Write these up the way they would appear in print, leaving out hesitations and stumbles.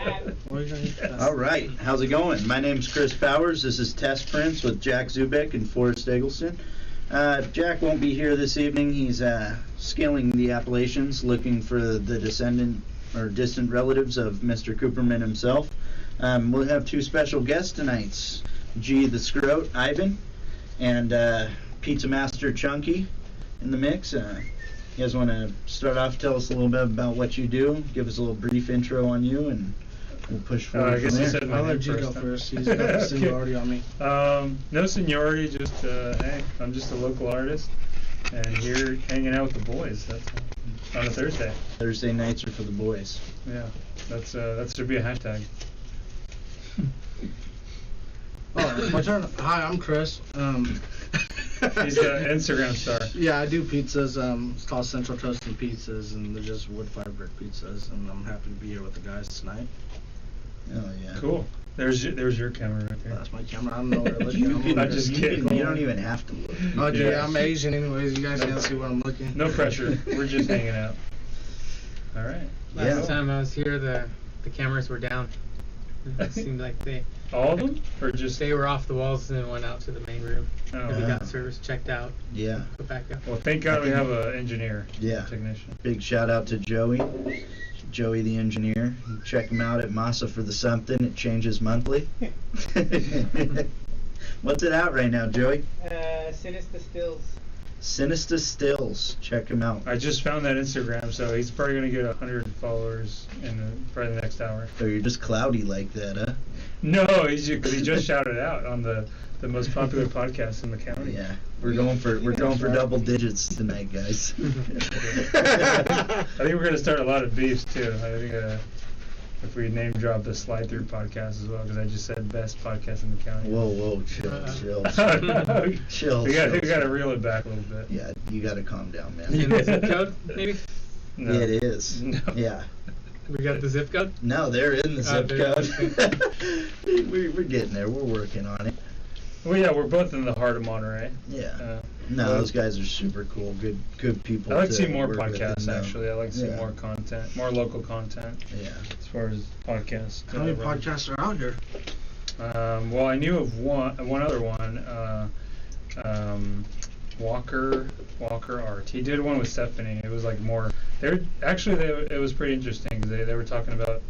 All right, how's it going? My name's Chris Powers. This is Test Prince with Jack Zubek and Forrest Eggleston. Jack won't be here this evening. He's scaling the Appalachians, looking for the descendant or distant relatives of Mr. Cooperman himself. We'll have two special guests tonight, G the Scroat, Ivan, and Pizza Master Chunky in the mix. You guys want to start off, tell us a little bit about what you do, give us a little brief intro on you, and we'll push forward I guess from you there. said my I'll name let you go huh? first. He's got the seniority on me. No seniority, just, hey, I'm just a local artist, and here hanging out with the boys, that's all. On a Thursday. Thursday nights are for the boys. Yeah, that should be a hashtag. Oh, my turn. Hi, I'm Chris. He's an Instagram star. Yeah, I do pizzas. It's called Central Toast and Pizzas, and they're just wood fiber brick pizzas. And I'm happy to be here with the guys tonight. Oh yeah. Cool. There's your camera right there. That's my camera. I don't know where to look. I'm just kidding. You don't even have to look. Oh, Yeah. yeah, I'm Asian anyways. You guys can't see where I'm looking. No pressure. We're just hanging out. All right. Last time I was here, the cameras were down. It seemed like All of them, or just? they were off the walls and then went out to the main room. Oh, And we yeah. got service checked out, Yeah. put back up. Well, thank God we have an engineer. Yeah. Technician. Big shout out to Joey the engineer. Check him out at Masa for the something. It changes monthly. What's it out right now, Joey? Sinister Stills. Sinister Stills. Check him out. I just found that Instagram, so he's probably gonna get 100 followers in probably the next hour. So you're just cloudy like that, huh? No, he just shouted out on the most popular podcast in the county. Yeah. We're going for double digits tonight, guys. I think we're gonna start a lot of beefs too. I think if we name drop the Slide Through podcast as well, because I just said best podcast in the county. Whoa, chill. Chill. We got chill. to reel it back a little bit. Yeah, you got to calm down, man. In the zip code, maybe? No. Yeah, it is. No. Yeah. We got the zip code? No, they're in the zip they're code. We're getting there. We're working on it. Well, yeah, we're both in the heart of Monterey. Yeah. No, those guys are super cool. Good people. I like to see to more work with podcasts, and, actually. I like to see yeah. more content, more local content Yeah. as far as podcasts. How many podcasts are out here? Well, I knew of one other one, Walker Art. He did one with Stephanie. It was like more. It was pretty interesting because they were talking about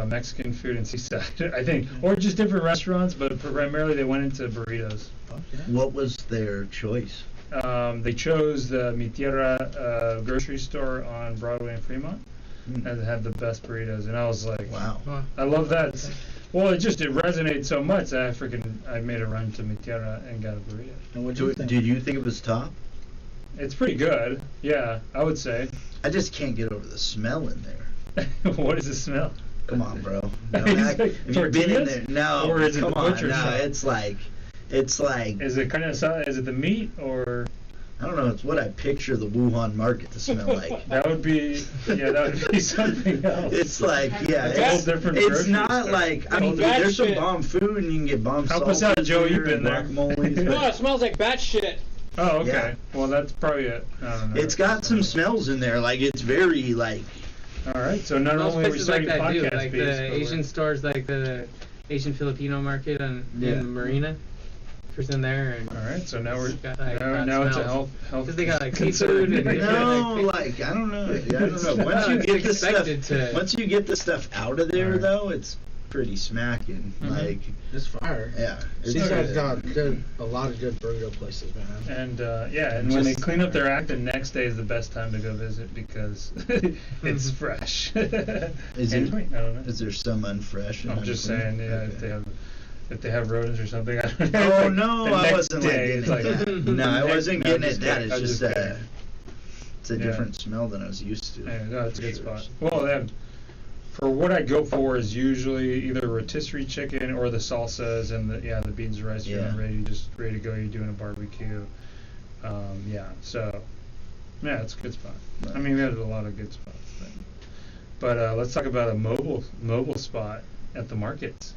Mexican food in Seaside, I think, or just different restaurants, but primarily they went into burritos. Okay. What was their choice? They chose the Mi Tierra grocery store on Broadway and Fremont, and it had the best burritos. And I was like, Wow. I love that. Well, it resonated so much that I made a run to Mi Tierra and got a burrito. And what do you think? Did you think it was top? It's pretty good. Yeah, I would say. I just can't get over the smell in there. What does it smell? Come on, bro. He's Have like, you been in there? tortillas? No. Or is it come the on. butcher No, shop? it's like. Is it is it the meat or? I don't know. It's what I picture the Wuhan market to smell like. That would be something else. It's like, yeah, It's a whole it's, different it's grocery not store. like, I mean, Bat there's some shit. bomb food and you can get bomb Help salsa us out, Joe, here you've been and there. guacamoles, No, but it smells like bat shit. Oh, okay. Yeah. Well, that's probably it. I don't know. it's got some smells in there. Like, it's very, like, All right. So not Most only are we places like starting that do, podcast like beefs, the but Asian stores, like the Asian Filipino market Yeah. in Marina. If in there, and all right. So now we're it's got, like, bad now it's a smells. health. Because they got like concern. seafood and they no, got, like, I don't know. Yeah, I don't know. No, Once you it's get the stuff, expected to- once you get the stuff out of there, Alright. though, it's pretty smacking. Mhm. Like, It's fire. yeah. It's Seaside's good. got a lot of good burrito places, man. And and when they clean up their act, the next day is the best time to go visit because it's fresh. Is And it? clean, I don't know. Is there some unfresh? I'm just saying, yeah, Okay. if they have rodents or something. I don't know. Oh no, The I next wasn't like day, getting it's like, at that. No, I wasn't No, I'm getting just at that. kidding. It's I'm just just kidding. it's a Yeah. different smell than I was used to. Yeah, no, it's a good Sure. spot. Well, then, for what I go for is usually either rotisserie chicken or the salsas and the beans and rice Yeah. are ready to go. You're doing a barbecue. So yeah, it's a good spot. I mean, there's a lot of good spots. But let's talk about a mobile spot at the markets.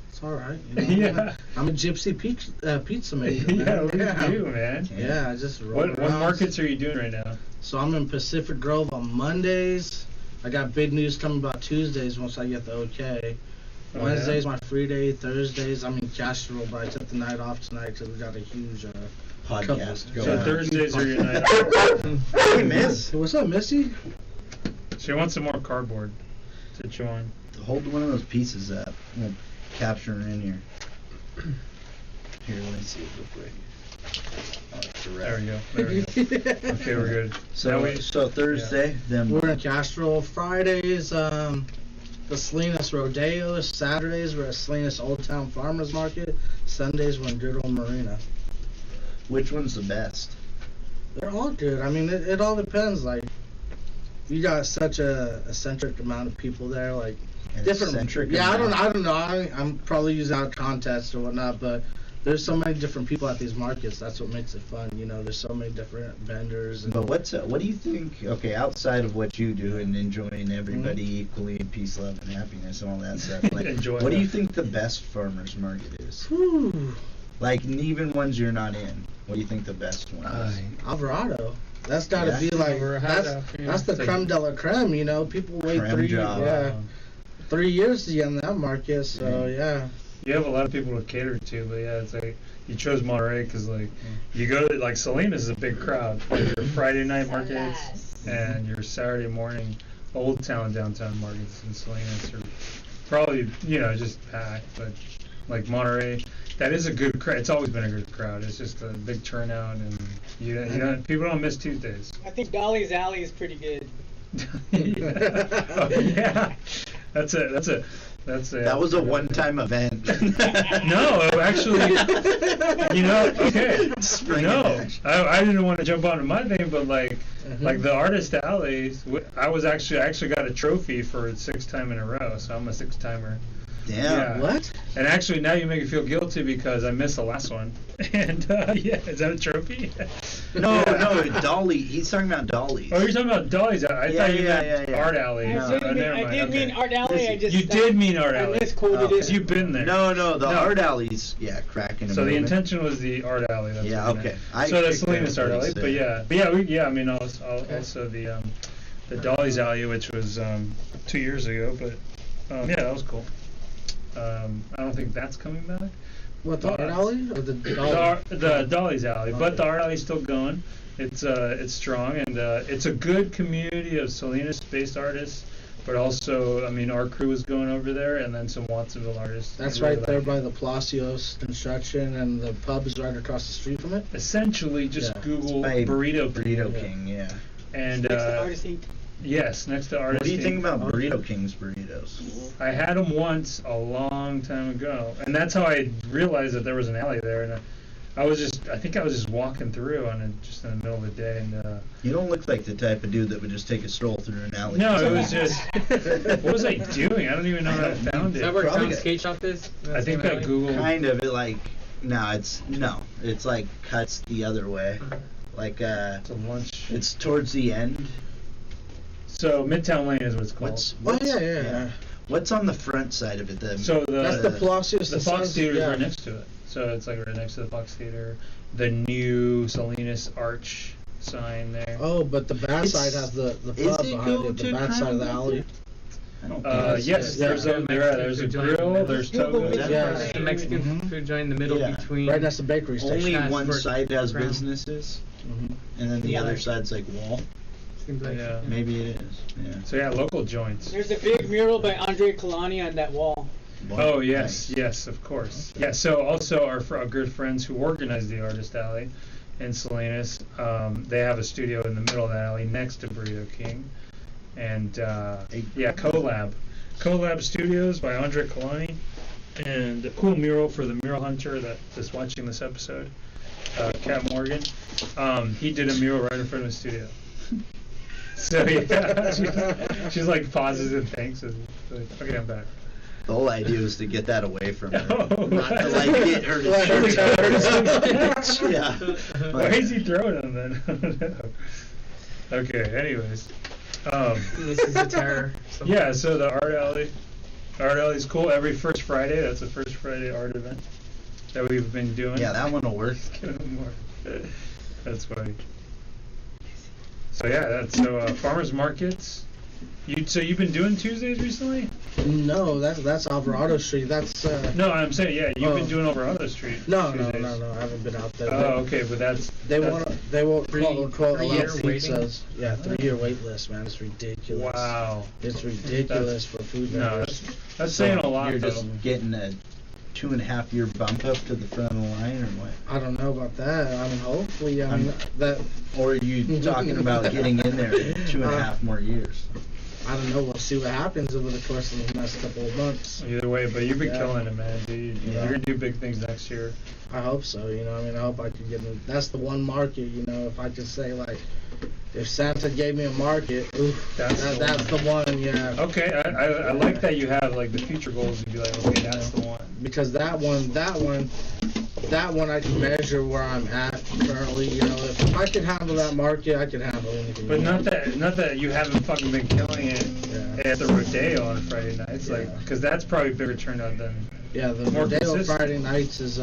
It's all right. Yeah. I'm a gypsy pizza maker. Yeah, Man. look at you, man. Yeah, I just roll What around. markets are you doing right now? So I'm in Pacific Grove on Mondays, I got big news coming about Tuesdays once I get the okay. Oh, Wednesday's yeah? my free day. Thursdays I'm in Castro, but I took the night off tonight because we got a huge Podcast couple- going So on. Thursdays are your night off. Hey, miss. What's up, Missy? She wants some more cardboard to join. Hold one of those pieces up. We'll capture her in here. Here, let me see it real quick. Oh, it's a wrap. There we go. There we go. Okay, we're good. So, Now we- so Thursday, then We're in Castro. Fridays, the Salinas Rodeo. Saturdays, we're at Salinas Old Town Farmers Market. Sundays, we're in Good Old Marina. which one's the best? They're all good. I mean, it all depends. Like, you got such a eccentric amount of people there. Like, An different. eccentric Yeah, I amount? don't know. I'm probably using out of context or whatnot, but there's so many different people at these markets. That's what makes it fun. You know, there's so many different vendors. And But what do you think? Okay, outside of what you do and enjoying everybody equally in peace, love, and happiness and all that stuff, like, Enjoy what do you that. think the best farmers market is? Whew, Like even ones you're not in. What do you think the best one is? Alvarado. That's got to Yeah. be like Alvarado, yeah. that's the It's like- creme de la creme. You know, people wait Creme 3 job. yeah 3 years to get in that market. So yeah. You have a lot of people to cater to, but yeah, it's like you chose Monterey because like you go to like Salinas is a big crowd. Like your Friday night markets and your Saturday morning Old Town downtown markets in Salinas are probably just packed. But like Monterey, that is a good crowd. It's always been a good crowd. It's just a big turnout, and people don't miss Tuesdays. I think Dolly's Alley is pretty good. Yeah. Oh, yeah. That's a. That was a one-time event. No, actually, okay. Spring No, edition. I didn't want to jump onto my thing, but like the Artist Alley, I actually got a trophy for it 6 times in a row, so I'm a 6-timer. Damn. Yeah. What? And actually, now you make me feel guilty because I missed the last one. And yeah, is that a trophy? No, Dolly. He's talking about Dolly's. Oh, you're talking about Dolly's. I Yeah, thought you yeah, meant yeah, yeah. Art Alley. I No. did, Oh, mean, never I mind, did okay. mean Art Alley. I just You did mean Art I Alley. misquoted Oh. it. Because you've been there. No, the No. art alleys. Yeah, cracking. So the intention was the Art Alley. That's Yeah, what you okay. meant. I So the picked Salinas that Art what Alley, he but said. I mean, also the Dolly's Alley, which was 2 years ago, but yeah, that was cool. I don't think that's coming back. What, the Art Alley or the The Dolly's Alley, but Okay. the Art Alley's still going. It's strong, and it's a good community of Salinas-based artists. But also, I mean, our crew is going over there, and then some Watsonville artists. That's I really right there like by it. the Palacios Construction, and the pub is right across the street from it. Essentially, just Yeah. Google By Burrito King. Burrito King, yeah. And Next to Artist Inc. yes, next to Artist What do you think Inc. about Burrito King's burritos? I had them once a long time ago, and that's how I realized that there was an alley there. And I think I was just walking through on it just in the middle of the day, and You don't look like the type of dude that would just take a stroll through an alley. no, it was just what was I doing? I don't even know how I found Is it. that where Probably John's got- skate shop is? I think I googled. Kind of. It like it's like cuts the other way. Like It's a lunch. it's towards the end. So Midtown Lane is what it's called. What's yeah. What's on the front side of it? So That's the Palacios. the Fox size- Theater is yeah. right next to it. So it's like right next to the Fox Theater. The new Salinas Arch sign there. Oh, but the back It's- side has the is pub it behind go it. The to back side of the Crown alley. I don't think Yes, Yes, yeah. there's a grill, there's Google Togo's. it. Yeah. The Mexican Mhm. food joint in the middle Yeah. between. Right next to bakery station. only That's one where side has Crown. businesses, Mhm. and then the other Right. side's like wall. Seems like, Yeah. Maybe it is. Yeah. So yeah, local joints. There's a big mural by Andre Kalani on that wall. Oh yes, yes, of course. Yeah. So also our good friends who organize the Artist Alley in Salinas, they have a studio in the middle of the alley next to Burrito King, and yeah, Collab Studios by Andre Kalani, and a cool mural for the mural hunter that's watching this episode, Cat Morgan. He did a mural right in front of the studio. So yeah, she's like pauses and thanks, and like, okay, I'm back. The whole idea was to get that away from her, Oh. not to like get her to Let her shoot her. Yeah. Why is he throwing them then? Okay, anyways. This is a terror. Yeah, so the Art Alley's cool. Every first Friday, that's the first Friday art event that we've been doing. Yeah, that one will work. That's funny. So yeah, that's farmers markets. So you've been doing Tuesdays recently? No, that's Alvarado Street. That's No, I'm saying you've been Oh. doing Alvarado Street. no, Tuesdays. I haven't been out there. Oh, okay, but that's They that's- won't quote allow 3-year waiting? pizzas. Yeah, 3-year wait list, man. It's ridiculous. Wow. It's ridiculous for food No, vendors. that's saying a lot You're though. just getting a 2.5-year bump up to the front of the line, or what? I don't know about that. I mean, hopefully, I mean that. Or are you talking about getting in there in 2.5 more years? I don't know. We'll see what happens over the course of the next couple of months. Either way, but you've been Yeah. killing it, man, dude. Yeah. You're gonna do big things next year. I hope so. You know, I mean, I hope I could get in. That's the one market. You know, if I could say like, if Santa gave me a market, oof, That's the that's the one. Yeah. Okay, I like that you have like the future goals and be like, okay, that's the one. Because that one I can measure where I'm at currently. You know, if I could handle that market, I could handle anything. But not that you haven't fucking been killing it Yeah. at the Rodeo on Friday nights, like, Yeah. because that's probably a bigger turnout than. Yeah, the more Rodeo consistent. Friday nights is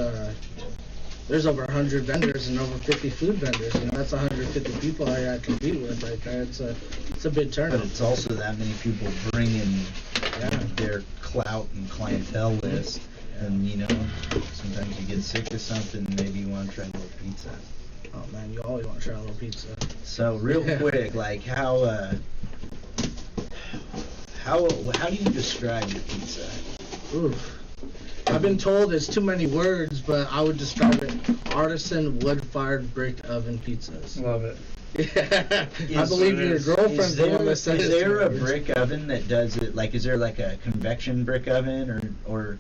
there's over 100 vendors and over 50 food vendors. You know, that's 150 people I gotta compete with right there. It's a big turnout. But it's also that many people bringing Yeah. their clout and clientele list. And, you know, sometimes you get sick of something, maybe you want to try a little pizza. Oh man, you always want to try a little pizza. So, real quick, like, how do you describe your pizza? Oof. I've been told it's too many words, but I would describe it artisan wood-fired brick oven pizzas. Love it. Yeah. I Is- believe your girlfriend's Is the there, one that said is it's there a too many words. brick oven that does it? Like, is there like a convection brick oven, or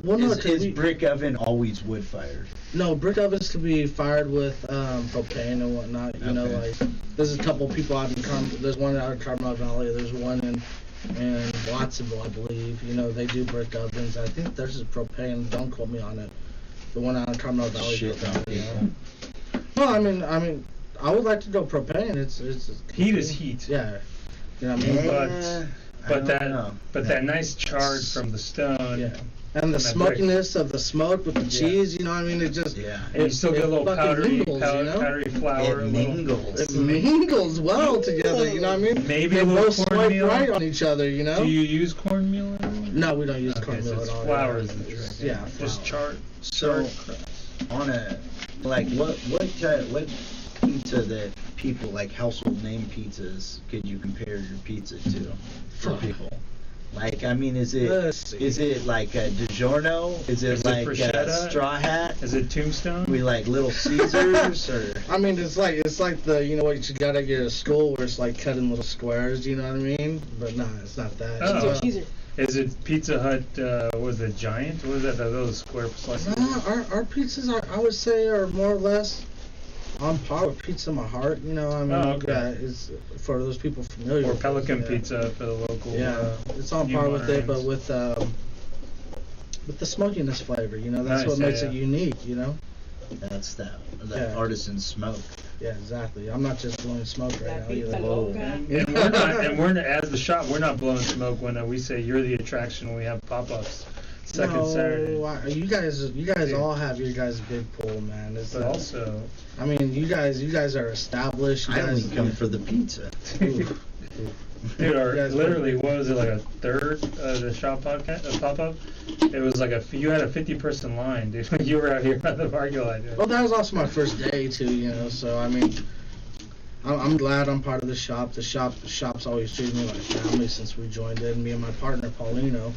Well, no, is 'cause we- brick oven always wood fired? No, brick ovens can be fired with propane and whatnot. You know, Okay. like there's a couple people out in there's one out in Carmel Valley. There's one in Watsonville, I believe. You know, they do brick ovens. I think there's a propane. Don't quote me on it. The one out in Carmel Valley. Shit on propane, people. No, I mean, I would like to go propane. It's Heat is heat. Yeah. You know what I mean? Yeah, I But don't that know. that nice charge from the stone. Yeah. And the From that brick. smokiness of the smoke with the cheese, you know what I mean? It just Yeah. And you still get a little fucking powdery, mingles, you know? powdery flour. It a little- mingles. It mingles well together, you know what I mean? Maybe they a little both swipe cornmeal. right on each other, you know? Do you use cornmeal? at all? No, we don't use Okay, cornmeal so it's at all. flour yeah. is the trick. Yeah, Just flour. So, on a, like, what pizza that people, like household name pizzas, could you compare your pizza to for Fuck. people? Like, I mean, is Let's see. it like a DiGiorno? Is it Is it like a bruschetta? Straw Hat? Is it Tombstone? We like Little Caesars or? I mean, it's like the, you know what you gotta get at school where it's like cut in little squares, you know what I mean? But nah, it's not that. Oh. It's, Cheeser. Is it Pizza Hut? Was it Giant? What was that? Those square slices? Nah, our pizzas are, I would say, are more or less on par with Pizza My Heart. You know, I mean, Oh, okay. yeah, it's for those people familiar. Or with Pelican it, yeah. Pizza for the local. Yeah, it's on New par with it, Orleans. but with the smokiness flavor. You know, that's Nice, what yeah, makes yeah. it unique. You know. That's that Yeah. artisan smoke. Yeah, exactly. I'm not just blowing smoke right now either. Whoa. And we're not, and we're not, as the shop, we're not blowing smoke when we say you're the attraction when we have pop-ups. Second No, Saturday. you guys Yeah. all have your guys' big pull, man. It's, But also, I mean, you guys are established. You I guys, only come for the pizza. Oof. dude, You guys literally, what was it, like a third of the shop podcast, pop-up? It was like you had a 50-person line, dude. You were out here on the parking lot, dude. Well, that was also my first day too, you know. So I mean, I'm glad I'm part of the shop. The shop's always treated me like family since we joined it. Me and my partner Paulino.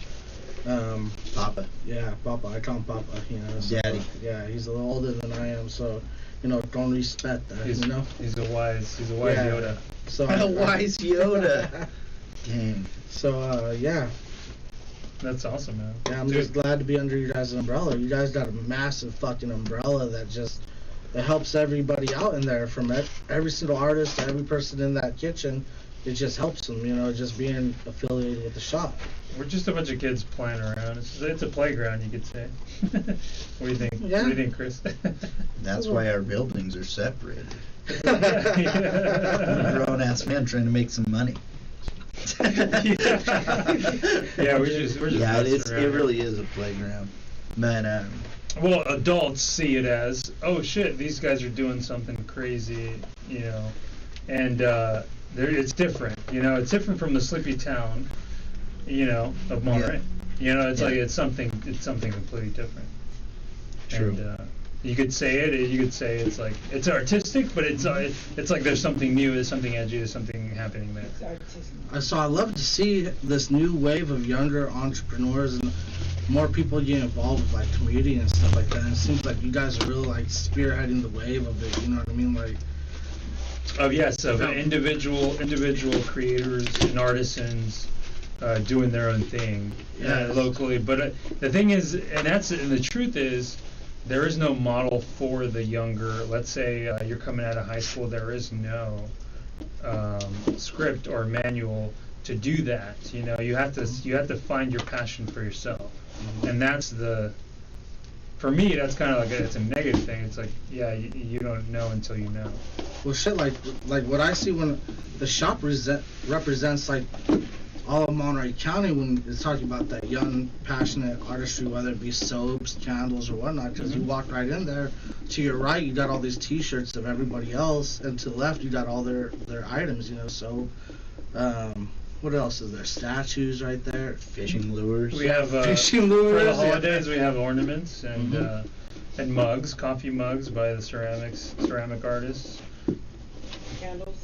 Papa. Yeah, Papa. I call him Papa. You know. So, Daddy. Yeah, he's a little older than I am, so you know, don't respect that. He's, you know. he's a wise Yeah. Yoda. So A wise Yoda. Dang. So yeah. That's awesome, man. Yeah, I'm Dude, just glad to be under your guys' umbrella. You guys got a massive fucking umbrella that helps everybody out in there, from every single artist to every person in that kitchen. It just helps them, you know, just being affiliated with the shop. We're just a bunch of kids playing around. It's a playground, you could say. What do you think? Yeah. What do you think, Chris? That's why our buildings are separated. Yeah. I'm a grown ass man trying to make some money. Yeah, we're just Yeah, messing around it really is a playground. But Well, adults see it as, oh shit, these guys are doing something crazy, you know. And it's different. You know, it's different from the sleepy town, you know, of Monterey. You know, it's Yeah. like it's something completely different. True. And, you could say it. You could say it's like it's artistic, but it's like there's something new, there's something edgy, there's something happening there. It's artistic. So I love to see this new wave of younger entrepreneurs and more people getting involved with like community and stuff like that. And it seems like you guys are really like spearheading the wave of it. You know what I mean? Like, Oh yes, of individual creators and artisans doing their own thing Yes. locally. But the thing is, and the truth is, there is no model for the younger. Let's say you're coming out of high school. There is no script or manual to do that. You know, you have to find your passion for yourself, and that's for me, that's kind of like it's a negative thing. It's like, yeah, you don't know until you know. well, shit, like what I see when the shop represents like all of Monterey County when it's talking about that young, passionate artistry, whether it be soaps, candles, or whatnot. Because you walk right in there, to your right, you got all these T-shirts of everybody else, and to the left, you got all their items. You know, so what else is there? Statues right there. Fishing lures. We have Fishing for lures. the holidays. We have ornaments and mugs, coffee mugs by the ceramic artists. Candles.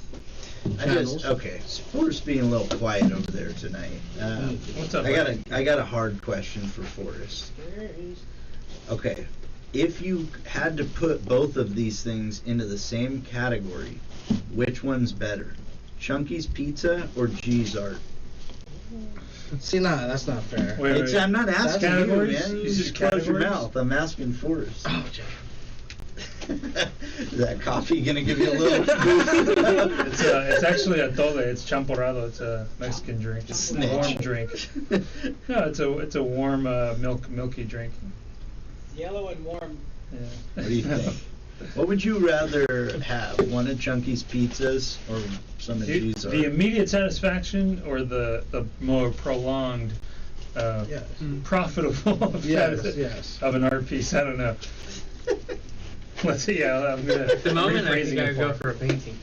Okay, Forrest being a little quiet over there tonight. What's up? I got a hard question for Forrest. Okay, if you had to put both of these things into the same category, which one's better? Chunky's Pizza or G's Art? See, nah, that's not fair. Wait. I'm not asking you, Categories? man. You These just are close your categories? mouth. I'm asking Forrest. Oh, Jay. Is that coffee gonna give you a little boost? It's actually a tole. It's champorado. It's a Mexican drink. It's a Snitch. warm drink. No, it's a warm milky drink. Yellow and warm. Yeah. What do you think? What would you rather have? One of Chunky's pizzas or some of G's Art? The immediate satisfaction or the more prolonged, Yes. profitable Yes. of an art piece? I don't know. Let's see. Yeah, I'm gonna. At the moment, I rephrasing think it I'd go for for a painting.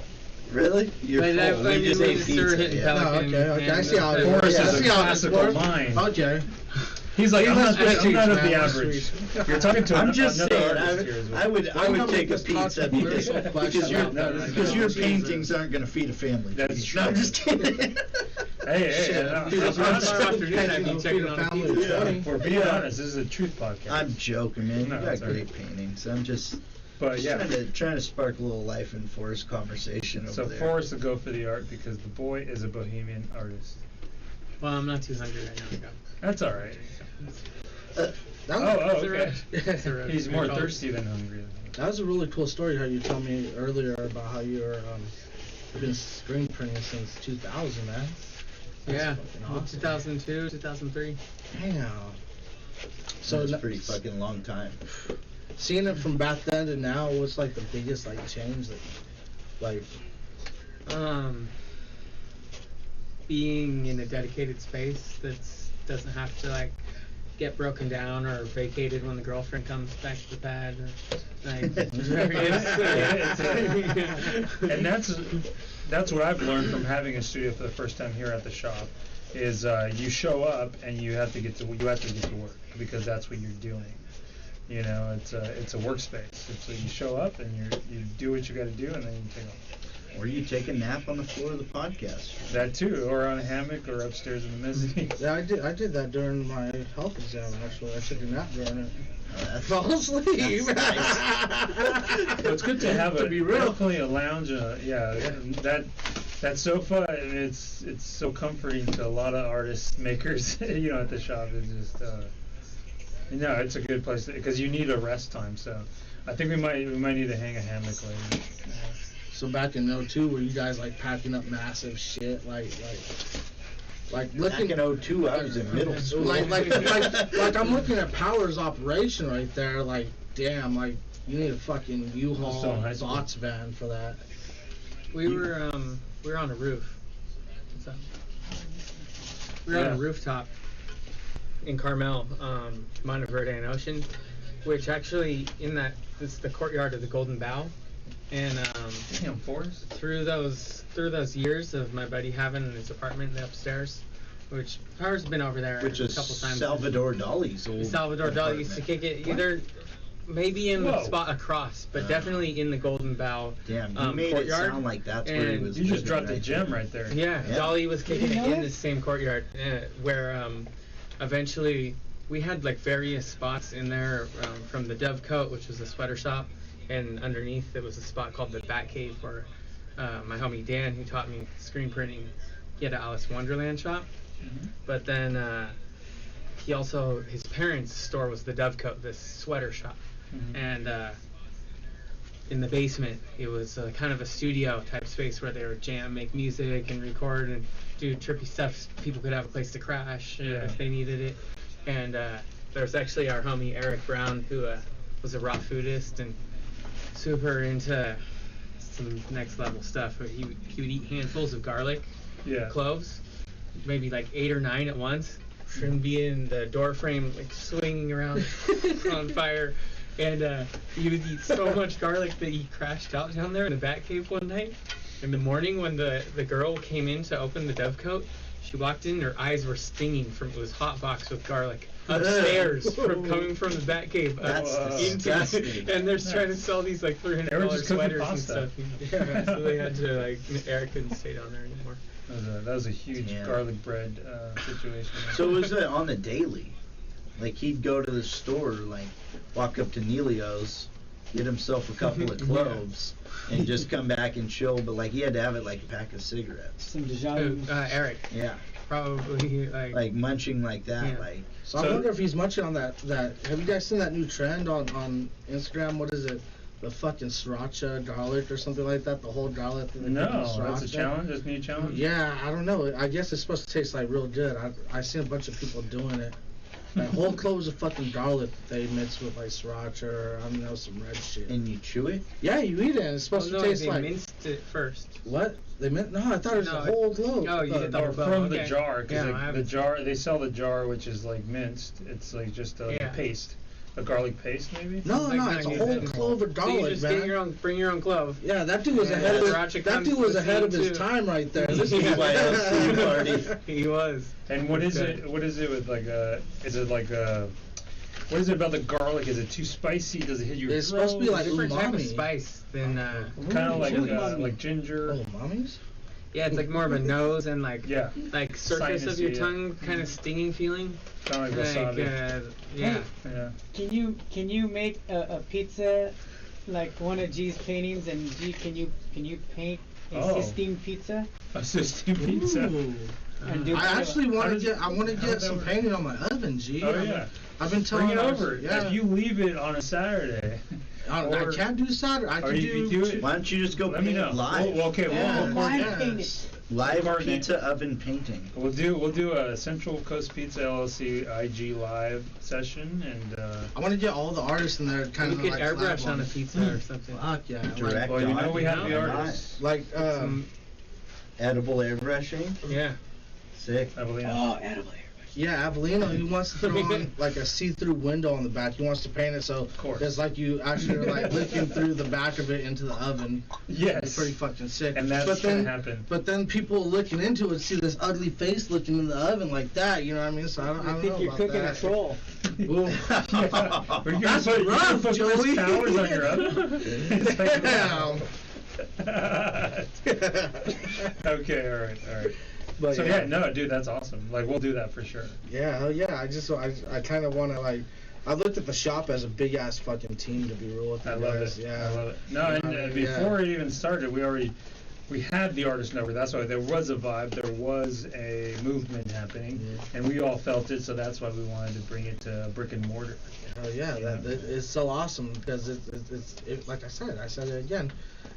Really? You're But full. I We just mean, ate we pizza. sort of hit Yeah. Pelican. Oh, okay. I see how it Forrest works. is I a see how it classical works. mind. Okay. He's like, He's I'm not not sweet, of the man, not average. sweet. You're talking to I'm just another saying, artist here as well. I would Why not take make a this pizza controversial because question your, out there? because your Jesus. paintings aren't going to feed a family. That's No, I'm true. just kidding. Hey, Shit. I'm Dude, honest. I'm afternoon, I'd be checking on a family pizza. of 20. If we're being honest, this is a truth podcast. I'm joking, man. You No, got it's all right. great paintings. I'm just But yeah, trying to spark a little life in Forrest conversation over so there. Forrest will go for the art because the boy is a bohemian artist. Well, I'm not too hungry right now. That's all right. That Oh, was, okay. It's a road. He's more thirsty than hungry. that was a really cool story how you told me earlier about how you were been screen printing since 2000, man. That's Yeah, fucking awesome. 2002, 2003. Damn. So So it's a n- pretty fucking long time. seeing it from back then to now, what's like the biggest like change that, like, Being in a dedicated space that's doesn't have to like get broken down or vacated when the girlfriend comes back to the pad. Or, like, And that's what I've learned from having a studio for the first time here at the shop is you show up and you have to get to work because that's what you're doing. You know, it's a workspace. It's you show up and you do what you got to do and then you take off. Or you take a nap on the floor of the podcast. That too, or on a hammock or upstairs in the mezzanine. yeah, I did that during my health exam actually. I took a nap during it. That's- Fall asleep. That's So it's good to have To be real. definitely a lounge. That sofa, it's so comforting to a lot of artists, makers, you know, at the shop. It's just, it's a good place because you need a rest time. So I think we might need to hang a hammock later. So back in 02, were you guys like packing up massive shit, like Back looking in 02, I was in middle school. like I'm looking at Power's operation right there. Like, damn, like you need a fucking Still in U-Haul high school. bots van for that. we were on a roof. What's up? We were on Yeah. a rooftop in Carmel, Monteverde and Ocean, which actually this is the courtyard of the Golden Bough. And Damn, Forrest. through those years of my buddy having his apartment upstairs, which Power's been over there Which a is couple times. Salvador Dali's old Salvador Dali used to kick it either maybe in the Whoa. spot across, but definitely in the Golden Bough Damn, you made courtyard. it sound like that's where he And was. You just living dropped a right gem there. right there. Yeah, Yeah. Dolly was kicking You it know in it? the same courtyard where we had like various spots in there from the Dovecote, which was a sweater shop, and underneath there was a spot called the Bat Cave where my homie Dan, who taught me screen printing, he had an Alice Wonderland shop. Mhm. But then his parents' store was the Dovecote, this sweater shop. Mhm. And in the basement, it was kind of a studio type space where they would jam, make music, and record and do trippy stuff. So people could have a place to crash if they needed it. And there's actually our homie Eric Brown, who was a raw foodist and super into some next level stuff. He would eat handfuls of garlic, Yeah. cloves, maybe like 8 or 9 at once, and be in the door frame like swinging around on fire. And he would eat so much garlic that he crashed out down there in the Bat Cave one night. In the morning, when the girl came in to open the Dovecote, she walked in, her eyes were stinging from it was hot box with garlic upstairs from coming from the Bat Cave up That's into disgusting. and they're trying to sell these like They were $300 just cooking sweaters and pasta. stuff. Yeah, so they had to like Eric couldn't stay down there anymore. That was a huge Yeah. garlic bread situation. So was it on the daily? Like he'd go to the store, like walk up to Neilio's, get himself a couple of cloves, and just come back and chill. But like he had to have it like a pack of cigarettes. Some Dijon. Eric, Yeah, probably like munching like that. Yeah. Like So I wonder if he's munching on that. Have you guys seen that new trend on Instagram? What is it? The fucking sriracha garlic or something like that. The whole garlic. Thing No, with the that's a sriracha? challenge. That's a new challenge. Yeah, I don't know. I guess it's supposed to taste like real good. I seen a bunch of people doing it. Like whole cloves of fucking garlic they mix with like sriracha or I don't know some red shit. and you chew it. Yeah, you eat it. And it's supposed no, to taste they like minced it first. what? They meant no. I thought it was No, a whole clove. oh, you did the Or whole from the okay. jar, because Yeah, I the haven't- jar, they sell the jar, which is like minced. It's like just a Yeah. paste, a garlic paste maybe. No, Like, no, no, it's a you whole didn't. clove of So you garlic, just man. bring your own clove. Yeah, that dude was Yeah, ahead of sriracha that comes dude was to the ahead of scene, his too. time right there. This He is was. Party. He was. And what is Okay. it? What is it with like a? Is it like a? What is it about the garlic? Is it too spicy? Does it hit your It's supposed to be throat? like Different type of umami. spice than kind of Ooh, like ginger. Oh, mommies? yeah, it's like more of a nose and like Yeah. like surface of your Sinusy, yeah. tongue kind of stinging feeling. Kind of like wasabi. Yeah. Yeah. Can you make a pizza like one of G's paintings? And G, can you paint a Oh. Sistine pizza A system pizza. Ooh. and do I kind of actually How want to does get. it- I want to how get does that some work? painting on my oven, G. Oh yeah. I've been telling Bring it us- over. Yeah. If you leave it on a Saturday. I or- can't do Saturday. I or can you do it. Why don't you just go Let me paint know. live? Well, okay. Yeah. We'll live coordinate. paint Yes. it? Live coordinate. pizza oven painting. We'll do a Central Coast Pizza LLC IG live session and. I want to get all the artists in there, kind You of could like airbrush collab on a pizza or something. Fuck yeah! Direct Well, you know on. we have the Why not? artists. Like Edible airbrushing. Yeah. Sick. Evelina. Oh, edible. yeah, Avelino, he wants to throw on like a see-through window on the back. He wants to paint it so course. it's like you actually are like looking through the back of it into the oven. It's Yes. pretty fucking sick. And that's but gonna then, happen. But then people looking into it see this ugly face looking in the oven like that. You know what I mean? So I don't I know think you're about cooking that. a troll. Ooh. Yeah. Are you That's gonna put, rough, Chris Joey. Powers on your oven? It's like, wow. Damn. Okay, all right. But So yeah, no, dude, that's awesome. Like, we'll do that for sure. Yeah, hell yeah. I kind of want to like. I looked at the shop as a big ass fucking team to be real with you I love guys. it. Yeah. I love it. No, and before it even started, we had the artist number. That's why there was a vibe. There was a movement happening, Yeah. and we all felt it. So that's why we wanted to bring it to brick and mortar. Hell yeah, it's so awesome because it's like I said it again.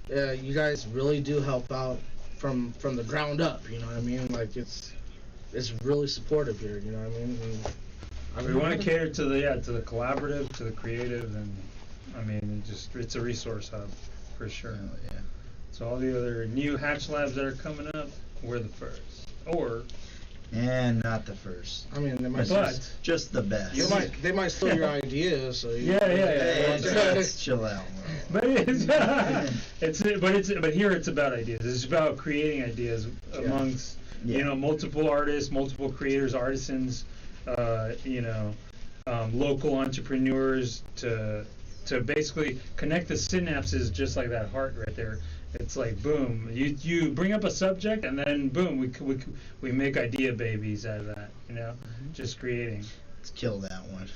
You guys really do help out from the ground up. You know what I mean? Like it's really supportive here. You know what I mean? We want to cater to the collaborative, to the creative, and I mean, it's a resource hub for sure. Oh, yeah. So all the other new Hatch Labs that are coming up, we're the first, or And not the first. I mean, they might but Just the best. they might steal your ideas. So you, Yeah. Hey, just chill out. But but here it's about ideas. It's about creating ideas amongst multiple artists, multiple creators, artisans, local entrepreneurs to basically connect the synapses, just like that heart right there. It's like boom, you bring up a subject and then boom, we make idea babies out of that. Just creating. Let's kill that one.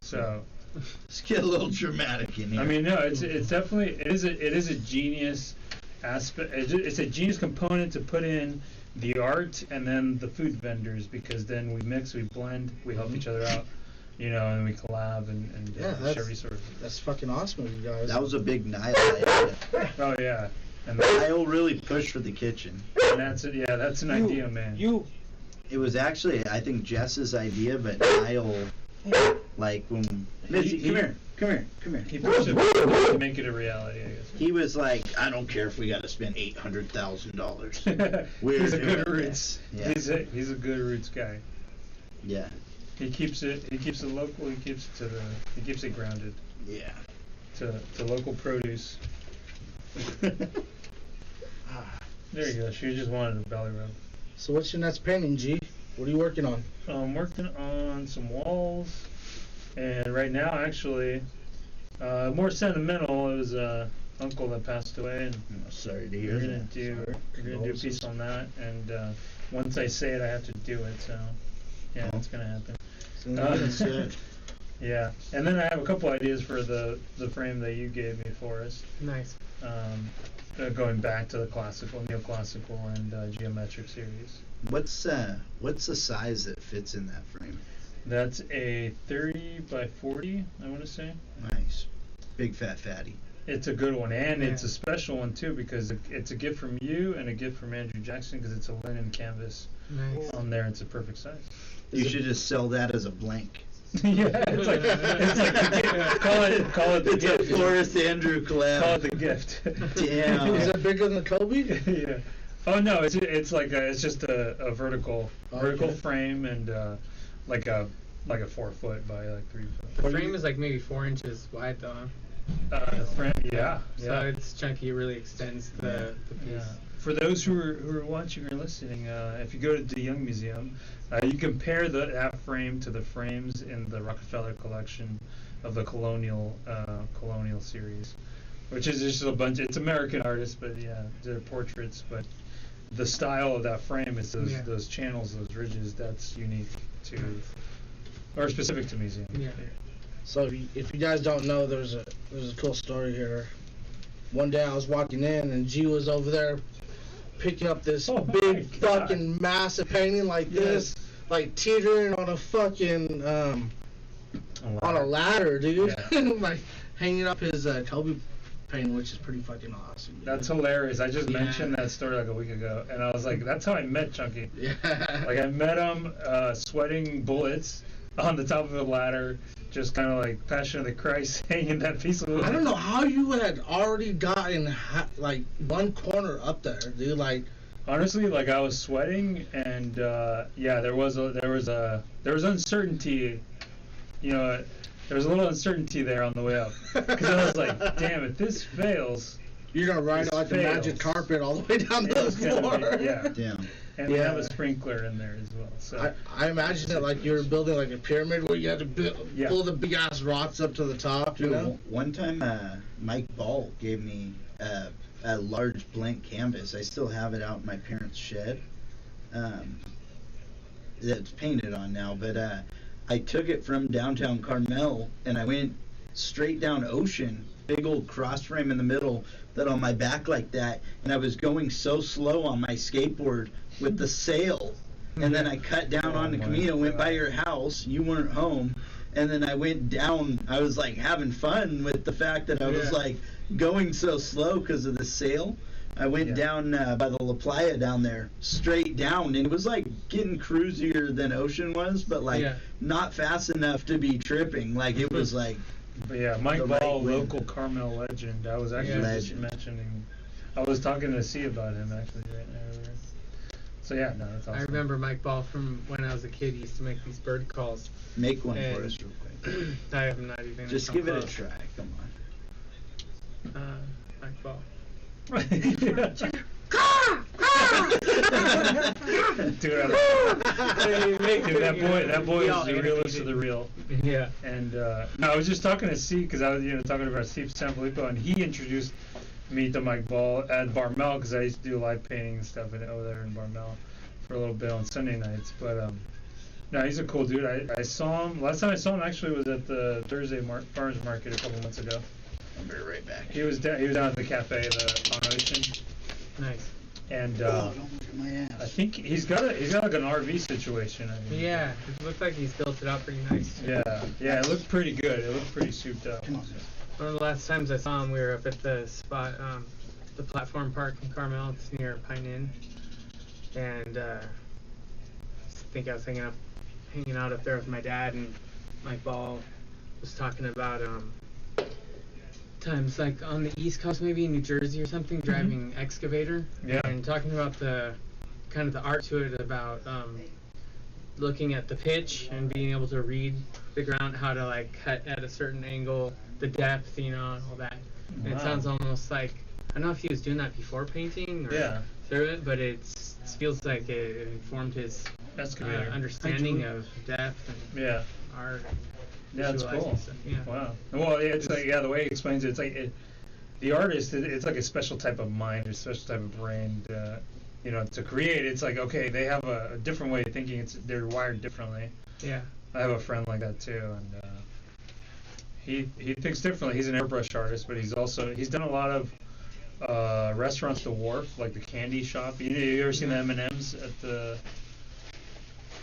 So. Let's get a little dramatic in here. I mean, no, it's definitely it is a genius aspect. It's a genius component to put in the art and then the food vendors, because then we mix, we blend, we help each other out, and we collab and share resources. That's fucking awesome of you guys. That was a big Niall idea. Oh yeah, and Niall really pushed for the kitchen. And that's it. Yeah, that's an idea, man. It was actually, I think, Jess's idea, but Niall, like when Missy, come here. He pushed it to make it a reality, I guess. He was like, I don't care if we got to spend $800,000. He's a good roots. Yeah. He's a good roots guy. Yeah. He keeps it local. He keeps it grounded. Yeah. To local produce. There you go. She just wanted a belly rub. So what's your next painting, G? What are you working on? I'm working on some walls, and right now, actually, more sentimental. It was uncle that passed away, and sorry to hear we're that. gonna do a piece on that. And once I say it, I have to do it. So yeah, it's gonna happen. Yeah, and then I have a couple ideas for the frame that you gave me, Forrest. Nice. Going back to the classical, neoclassical, and geometric series. What's the size that fits in that frame? That's a 30 by 40, I want to say. Nice. Big fat fatty. It's a good one, and it's a special one too, because it's a gift from you and a gift from Andrew Jackson, because it's a linen canvas on there. It's a perfect size. You should just sell that as a blank. Yeah, it's like call it the It's gift. a Forrest Andrew collab. Call it the gift. Damn. Is it bigger than Kobe? Yeah. Oh no, it's it's just a vertical frame, and like a 4 foot by like 3 foot. The frame is like maybe 4 inches wide though. Frame, yeah. So it's chunky. It really extends the piece. Yeah. For those who are watching or listening, if you go to the Young Museum, you compare that frame to the frames in the Rockefeller collection of the colonial series, which is just a bunch. It's American artists, but yeah, they're portraits. But the style of that frame is those channels, those ridges. That's unique to, or specific to museum. Yeah. So if you guys don't know, there's a cool story here. One day I was walking in and G was over there picking up this big fucking massive painting like this, like teetering on a fucking on a ladder, dude. Yeah. Like hanging up his Kobe painting, which is pretty fucking awesome. Dude. That's hilarious. I just mentioned that story like a week ago, and I was like, that's how I met Chunky. Yeah. Like I met him sweating bullets on the top of a ladder, just kind of like Passion of the Christ hanging that piece of wood. I don't know how you had already gotten like one corner up there, dude. Like honestly, like I was sweating, and there was uncertainty. There was a little uncertainty there on the way up, because I was like, damn, if this fails, you're gonna ride it like a magic carpet all the way down the floor. Damn. And we have a sprinkler in there as well. So I imagine it like you were building like a pyramid where you had to pull the big ass rocks up to the top. Dude, you know. One time Mike Ball gave me a large blank canvas. I still have it out in my parents' shed. It's painted on now, but I took it from downtown Carmel and I went straight down Ocean, big old cross frame in the middle, that on my back like that, and I was going so slow on my skateboard with the sail, and then I cut down on the Camino, went by your house, you weren't home, and then I went down. I was like having fun with the fact that I was like going so slow because of the sail. I went down by the La Playa down there, straight down, and it was like getting cruisier than Ocean was, but like not fast enough to be tripping. Like it was like. But yeah, Mike Ball, local Carmel legend. I was actually just mentioning. I was talking to C about him actually right now. So yeah, no, that's awesome. I remember Mike Ball from when I was a kid. He used to make these bird calls. Make one for us real quick. I have not even. Just give it a try. Come on. Mike Ball. Dude, that boy is the realest of the real. Yeah. And no, I was just talking to C because I was talking about Steve Sanfilippo, and he introduced me to Mike Ball at Barmel because I used to do live painting and stuff over there in Barmel for a little bit on Sunday nights. But no, he's a cool dude. I saw him last time I saw him actually was at the Thursday Farmers Market a couple months ago. I'll be right back. He was down at the cafe, on Ocean. Nice. And don't look at my ass. I think he's got like an RV situation. I mean. Yeah, it looks like he's built it out pretty nice. Yeah, it looked pretty good. It looked pretty souped up. Come on. One of the last times I saw him, we were up at the spot, the platform park in Carmel. It's near Pine Inn, and I think I was hanging out up there with my dad, and Mike Ball was talking about times like on the East Coast, maybe in New Jersey or something, driving excavator, Yeah. and talking about the kind of the art to it, about looking at the pitch and being able to read the ground, how to like cut at a certain angle, the depth, and all that. And it Wow. sounds almost like, I don't know if he was doing that before painting or through it, but it feels like it informed his Excavator. understanding of depth and Yeah. art. Yeah, it's visualizing cool. stuff, yeah. Wow. Well, it's like the way he explains it, it's like the artist. It's like a special type of mind, a special type of brain. To create. It's like okay, they have a different way of thinking. They're wired differently. Yeah. I have a friend like that too, and he thinks differently. He's an airbrush artist, but he's done a lot of restaurants. The Wharf, like the candy shop. You ever seen the M&Ms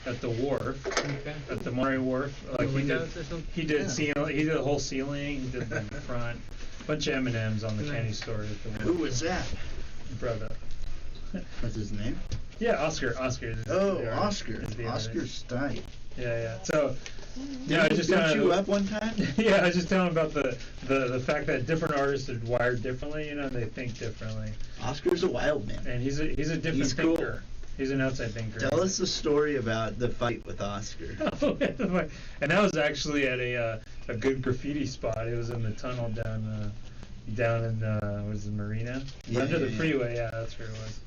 at the Wharf? Okay. At the Murray Wharf, like The windows or something? he did he did the whole ceiling, he did the front, bunch of M&Ms on the Nice. candy store at the Wharf. Who was that? Brother. What's his name? Yeah, Oscar. Is Oh, the artist, Oscar. is the Oscar artist. Stein. Yeah. So, Did I he just beat kinda- you up one time? Yeah, I was just telling about the fact that different artists are wired differently. They think differently, Oscar's a wild man. and he's a different He's cool. thinker. He's an outside thinker. Tell us the story about the fight with Oscar. And that was actually at a good graffiti spot. It was in the tunnel down in was it Marina? Yeah, Under the yeah. freeway. Yeah, that's where it was.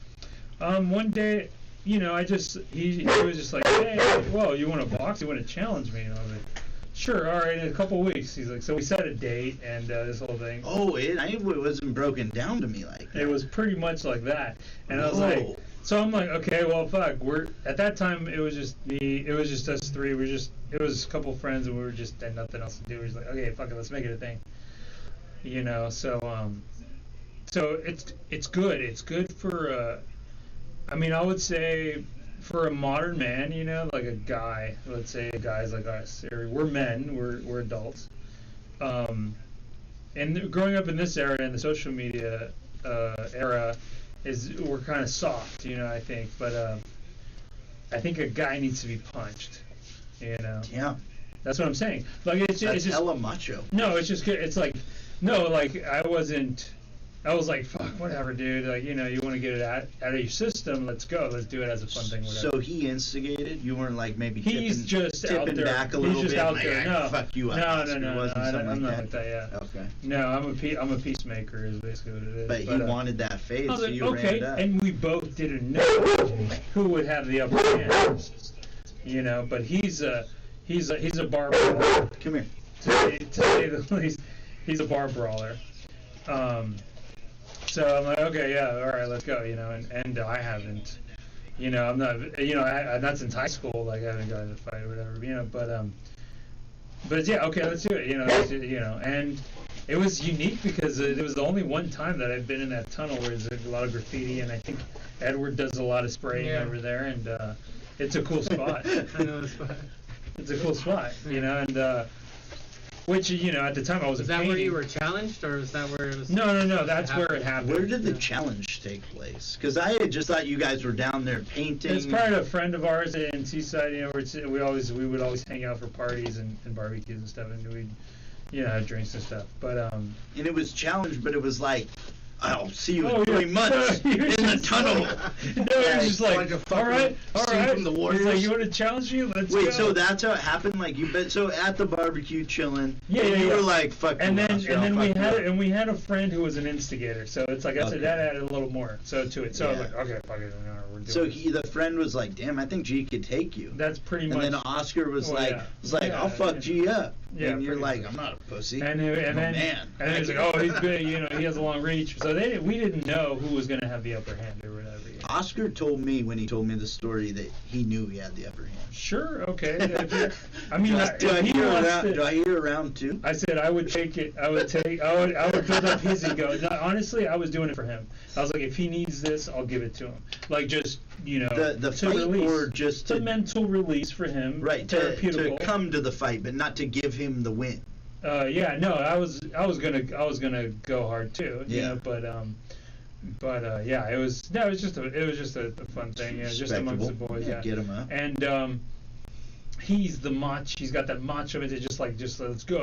One day, he was just like, hey, whoa, you want to box? You want to challenge me? And I was like, sure, all right, in a couple weeks. He's like, so we set a date and this whole thing. Oh, it wasn't broken down to me like that. It was pretty much like that, and I was Whoa. like, so I'm like, okay, well, fuck. At that time, it was just me. It was just us three. It was a couple friends, and we were just had nothing else to do. We were just like, okay, fuck it, let's make it a thing. So it's good. It's good for. I would say for a modern man, like a guy. Let's say guys like us. We're men. We're adults. And growing up in this era, in the social media era, we're kind of soft, I think. But I think a guy needs to be punched, Yeah. That's what I'm saying. Like it's That's just hella macho. no, it's just good. It's like no, like I was like, fuck, whatever, dude. Like, you want to get it out of your system. Let's go. Let's do it as a fun thing. Whatever. So he instigated. You weren't like maybe He's just out tipping there. back a He's little just bit. out like, there. "I No, fuck you up. no, Oscar." no, It wasn't I'm something not like like that. Yeah. Okay. No, I'm a peacemaker. Is basically what it is. But he wanted that phase, I was so like, you ran okay, it up. and we both didn't know who would have the upper hand. But he's a bar brawler. Come here. To say the least, he's a bar brawler. So I'm like, okay, yeah, all right, let's go, and I haven't, I'm not, not since high school, like I haven't gotten in a fight or whatever, but yeah, okay, let's do it, and it was unique because it was the only one time that I've been in that tunnel where there's a lot of graffiti, and I think Edward does a lot of spraying over there, and it's a cool spot. I know the spot. It's a cool spot, and which at the time I was. Was that where you were challenged, or was that where it was? No. That's where it happened. Where did the challenge take place? Because I had just thought you guys were down there painting. It's part of a friend of ours in Seaside. We would always hang out for parties and barbecues and stuff, and we'd have drinks and stuff. But And it was challenged, but it was like I'll see you Oh, in 3 yeah. months He was in the just tunnel. No, he was just like, Like a fucking all right. scene from The He's Warriors. like, you want to challenge me? Let's go. Wait, so that's how it happened? Like you bet? So at the barbecue, chilling. Yeah, and yeah, you yeah. were like, "Fuck and you, then Oscar, and I'll then we fuck you had up." and we had a friend who was an instigator. So it's like I said, Okay. that added a little more to it. So I was Yeah. like, okay, fuck it, no, we're doing So this. the friend was like, "Damn, I think G could take you." That's pretty and much. then Oscar was Well, like, yeah. Yeah, "I'll fuck yeah. G up." Yeah, and you're pretty like, much. "I'm not a pussy." And I'm then, a man. and then he's like, oh, he's big, he has a long reach. So we didn't know who was gonna have the upper hand or whatever. Oscar told me when he told me the story that he knew he had the upper hand. Sure, okay. I mean, do I if he hear wants around? to- Do I hear around too? I said I would take it. I would build up his ego. No, honestly, I was doing it for him. I was like, if he needs this, I'll give it to him. Like just The to fight release, or just it's a to mental release for him. right to Therapeutical. come to the fight, but not to give him the win. Yeah, no, I was gonna go hard too. Yeah. But yeah, it was just a fun thing. Yeah, just amongst the Respectable. boys. Yeah, Yeah. get 'em up. And he's the he's got that macho it just let's go.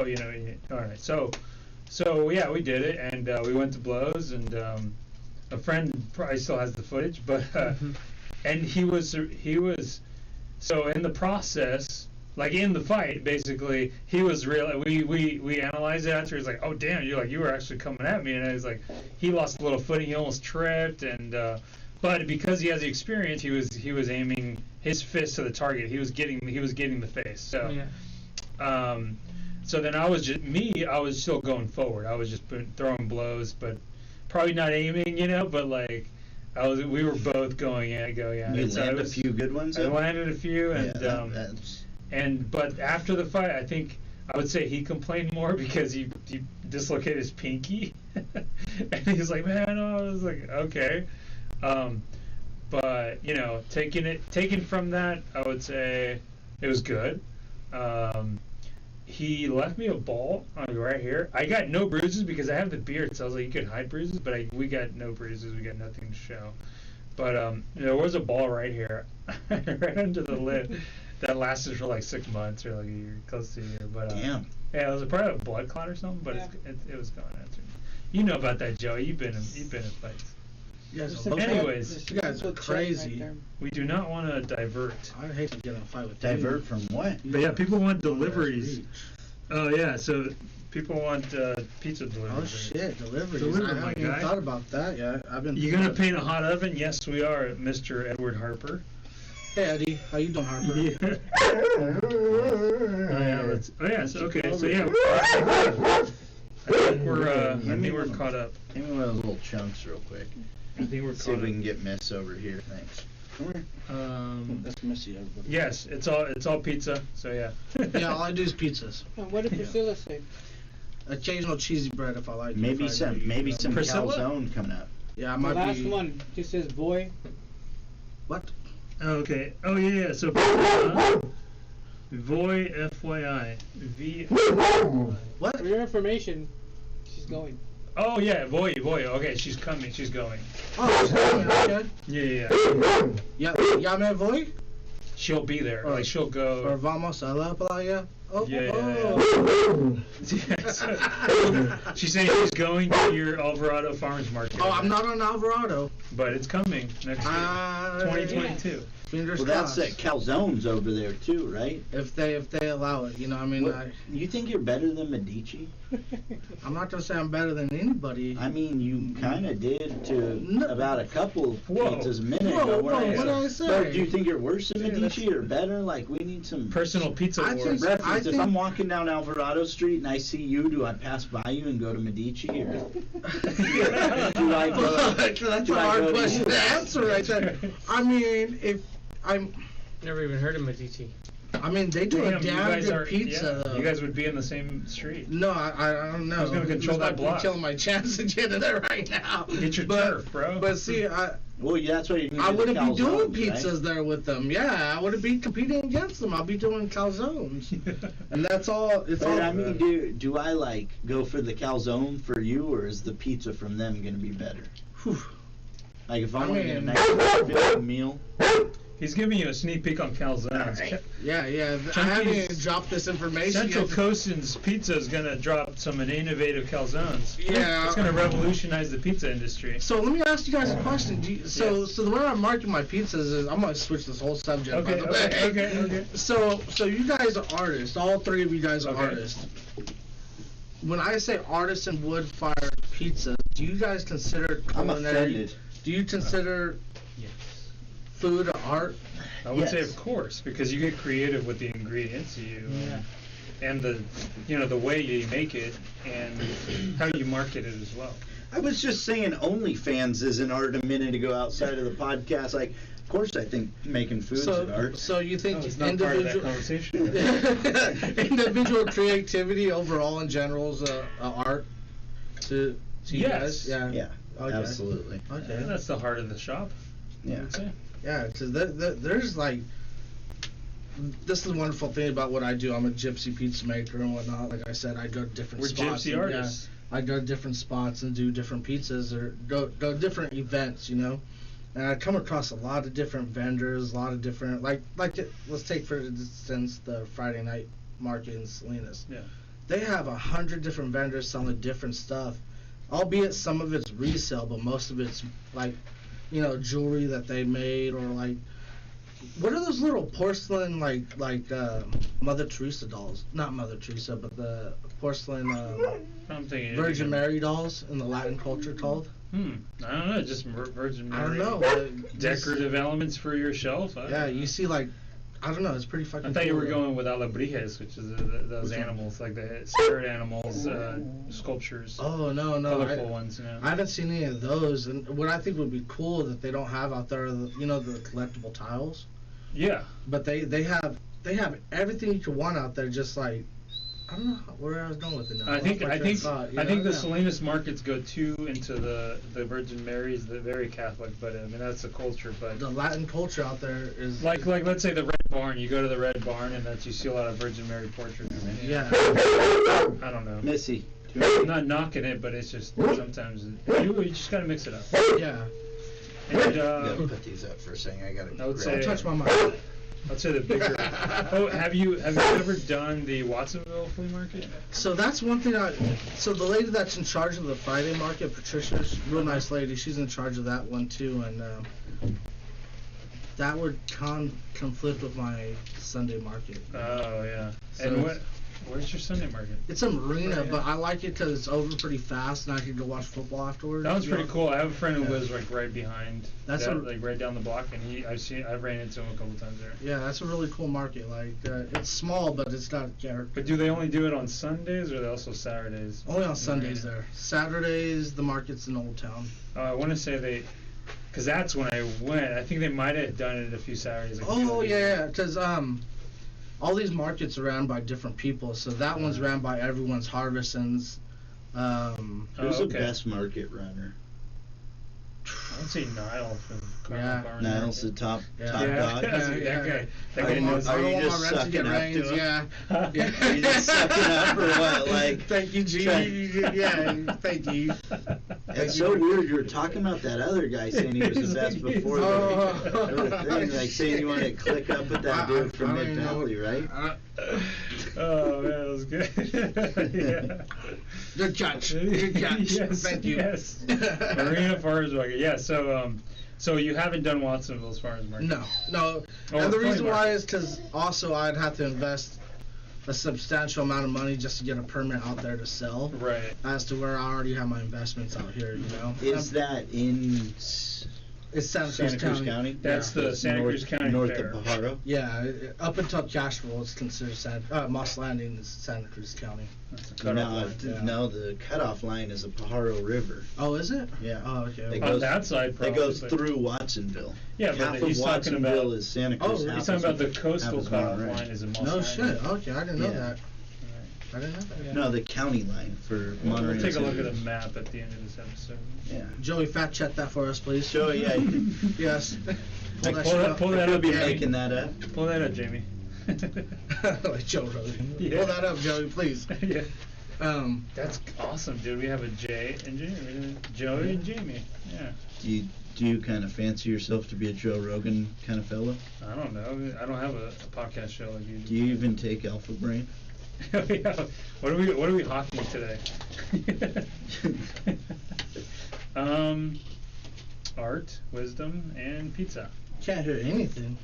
All right. So yeah, we did it, and we went to blows, and a friend probably still has the footage, but and he was so in the process. Like in the fight, basically, he was real. We analyzed it after. He's like, "Oh damn, you were actually coming at me." And I was like, he lost a little footing. He almost tripped. And but because he has the experience, he was aiming his fist to the target. He was getting the face. So so then I was still going forward. I was just throwing blows, but probably not aiming, But like we were both going at it. You So landed a few good ones. I though? landed a few, and Yeah, that's but after the fight, I think I would say he complained more because he dislocated his pinky, and he's like, man, I was like, okay, but taken from that, I would say it was good. He left me a ball right here. I got no bruises because I have the beard, so I was like, you could hide bruises, but we got no bruises. We got nothing to show. But there was a ball right here, right under the lid, that lasted for like 6 months or like a year, close to a year. But damn. yeah, it was probably a blood clot or something. But Yeah. it was gone after. You know about that, Joey? You've been in fights. You guys There's are some both- Anyways, there's you guys some are good shit crazy. right there. We do not want to divert. I hate to get in a fight with Divert you. from what? You But yeah, guys people want don't deliveries. reach. Oh yeah, so people want pizza deliveries. Oh shit, deliveries. Deliver, I my haven't even guy. thought about that yet. I've been. You gonna paint a hot oven? Yes, we are, Mr. Edward Harper. Hey Eddie, how you doing, Harper? Yeah. So okay, so yeah. I think we're caught up. Give me one of those little chunks real quick. I think we're See if caught we can up. get Miss over here. Thanks. Come here. That's messy, everybody. Yes, it's all pizza. So yeah. Yeah, all I do is pizzas. And what did Yeah. Priscilla say? Occasional cheesy bread if I like it. Maybe if I some know. Priscilla? calzone coming up. Yeah, I The might last be. one just says boy. What? Okay. Oh yeah. So Voy FYI V. What? For your information, she's going. Oh yeah, Voy. Okay, she's coming. She's going. Oh, okay. Yeah. Ya me voy? She'll be there. Like she'll Or go. vamos a la playa? Oh, Yeah. oh. Yes. She's saying she's going to your Alvarado Farmers Market. Oh, I'm not on Alvarado. But it's coming next year. 2022. Fingers Well, that's crossed. that calzones over there too, right? If they allow it, you know. I mean, What, you think you're better than Medici? I'm not gonna say I'm better than anybody. I mean, you kind of did to No. about a couple Whoa. pizzas a minute Whoa, ago. whoa, weren't you? what did I say? But do you think you're worse than Yeah, Medici or better? Like, we need some Personal pizza I wars. think- reference. If think- I'm walking down Alvarado Street and I see you, do I pass by you and go to Medici or do I go? That's do a I hard go to question you? to answer right there. I mean, if I'm, Never even heard of Medici. I mean, they do Damn, a you damn guys good are. pizza. Yeah, though. you guys would be in the same street. No, I don't know. Who's gonna control that might be block? Killing my chances of getting there right now. Get your but, turf, bro. But see, Well, yeah, that's why you need I the wouldn't be doing calzones, pizzas right? there with them. Yeah, I wouldn't be competing against them. I'll be doing calzones, and that's all. It's But all. I mean, do I like go for the calzone for you, or is the pizza from them gonna be better? Whew. Like if I I want to get a mean- nice filling meal, He's giving you a sneak peek on calzones. Yeah. I Chunky's- haven't even dropped this information Central yet. Coastin's Pizza is gonna drop some innovative calzones. Yeah. It's gonna revolutionise the pizza industry. So let me ask you guys a question. So the way I'm marking my pizzas is I'm gonna switch this whole subject. Okay, by the way. okay. So you guys are artists. All three of you guys are Okay. artists. When I say artisan wood-fired pizza, do you guys consider I'm culinary? offended. Do you consider Yes. food art? I would say Yes. of course, because you get creative with the ingredients and the the way you make it and how you market it as well. I was just saying OnlyFans isn't art a minute ago outside of the podcast. Like, of course I think making food's an art. So you think It's not part of that individual conversation. individual creativity overall in general is a art to you Yes. guys? Yeah. Yeah, Okay. absolutely. Okay. Yeah, that's the heart of the shop. I Yeah. would say. Yeah, because there's like, this is the wonderful thing about what I do. I'm a gypsy pizza maker and whatnot. Like I said, I go to different We're spots. gypsy and, artists. I go to different spots and do different pizzas or go to different events, And I come across a lot of different vendors, a lot of different, let's take for instance the Friday night market in Salinas. Yeah. They have 100 different vendors selling different stuff, albeit some of it's resale, but most of it's like, jewelry that they made or like, what are those little porcelain Mother Teresa dolls? Not Mother Teresa, but the porcelain I'm thinking Virgin Mary dolls in the Latin culture called? I don't know, just Virgin I Mary. don't know. Decorative elements for your shelf. Yeah, you see I don't know, it's pretty fucking I thought you cool. were going with alebrijes, which is those Which one? animals, like the spirit animals, sculptures, Oh, no. colorful ones. I haven't seen any of those, and what I think would be cool that they don't have out there are the collectible tiles. Yeah. But they have everything you could want out there. Just like I don't know where I was going with it now. I think lost my train of thought, you know? the Yeah. Salinas markets go too into the Virgin Marys, the very Catholic, but I mean that's the culture. But The Latin culture out there is like let's say the Red Barn, you go to the Red Barn and you see a lot of Virgin Mary portraits. yeah. I don't know. Missy. I'm not knocking it, but it's just sometimes you just gotta mix it up. Yeah. And Gotta put these up for a second. I gotta. I would say- Don't touch my mic. I'd say the bigger. Oh, have you ever done the Watsonville flea market? So that's one thing. So the lady that's in charge of the Friday market, Patricia's a real nice lady. She's in charge of that one too, and that would conflict with my Sunday market. Oh yeah. So And it's- where's your Sunday market? It's a marina, Right, yeah. but I like it because it's over pretty fast, and I can go watch football afterwards. That was you pretty know? cool. I have a friend who Yeah. lives like right behind That's that, a- like right down the block, and I've ran into him a couple times there. Yeah, that's a really cool market. Like it's small, but it's got character. But do they only do it on Sundays, or are they also Saturdays? Only on Sundays there. Saturdays, the market's in Old Town. I want to say because that's when I went. I think they might have done it a few Saturdays. Like Oh Sundays. yeah, because all these markets are ran by different people. So that one's ran by Everyone's Harvestings. Who's Oh, the okay. best market runner? I would say Niall from Carmel Yeah. Farmers Niall's the Market. top Yeah. top Yeah, dog. that guy. That Are guy you- knows. are you I don't just want my rent to get sucking up to raised. him? Yeah. Are you just sucking up or what? Like, Thank you, G. try- Yeah, thank you. it's so weird. You were talking about that other guy saying he was the best before. Oh. the thing, like saying you want to click up with that dude from I don't Mid even know Valley, what- right? Oh man, that was good. Yeah. Good catch. Good catch. Yes, Thank you. Yes. Marina Farmers Market. Yeah. So you haven't done Watsonville's Farmers Market? No. Oh, And the flea reason why market. is because also I'd have to invest a substantial amount of money just to get a permit out there to sell. Right. As to where I already have my investments out here, you know. Is that in It's Santa Santa Cruz Cruz County? That's the Santa Cruz County north Fair. of Pajaro. Yeah, up until Cashville, it's considered Moss Landing is Santa Cruz County. That's the cutoff line. Yeah. No, the cutoff line is a Pajaro River. Oh, is it? Yeah. Oh, okay. They On goes- that side, That probably. goes but- through Watsonville. Yeah, but half he's of talking Watsonville about- is Santa Oh, Cruz. he's half He's talking is- about the half coastal is cutoff Monterey. line is in Moss No Landing. shit. Okay, I didn't know Yeah. that. I didn't know that. No, the county line for Monterey. We'll take a and look at Santa a Cruz. map at the end of this episode. Yeah. Joey, fact check that for us, please. Joey, yeah, you- Yes. Like, that pull shit that- up. pull that You'll up, be Jamie. making that up. Pull that up, Jamie. Like Joe Rogan. Yeah. Pull that up, Joey, please. Yeah. Um, That's awesome, dude. We have a Jay and Jamie. Joey and Jamie. Yeah. Do you Do you kind of fancy yourself to be a Joe Rogan kind of fellow? I don't know. I don't have a podcast show like you Do you even take Alpha Brain? Yeah. What are we hawking today? Art, wisdom, and pizza. Can't hear anything.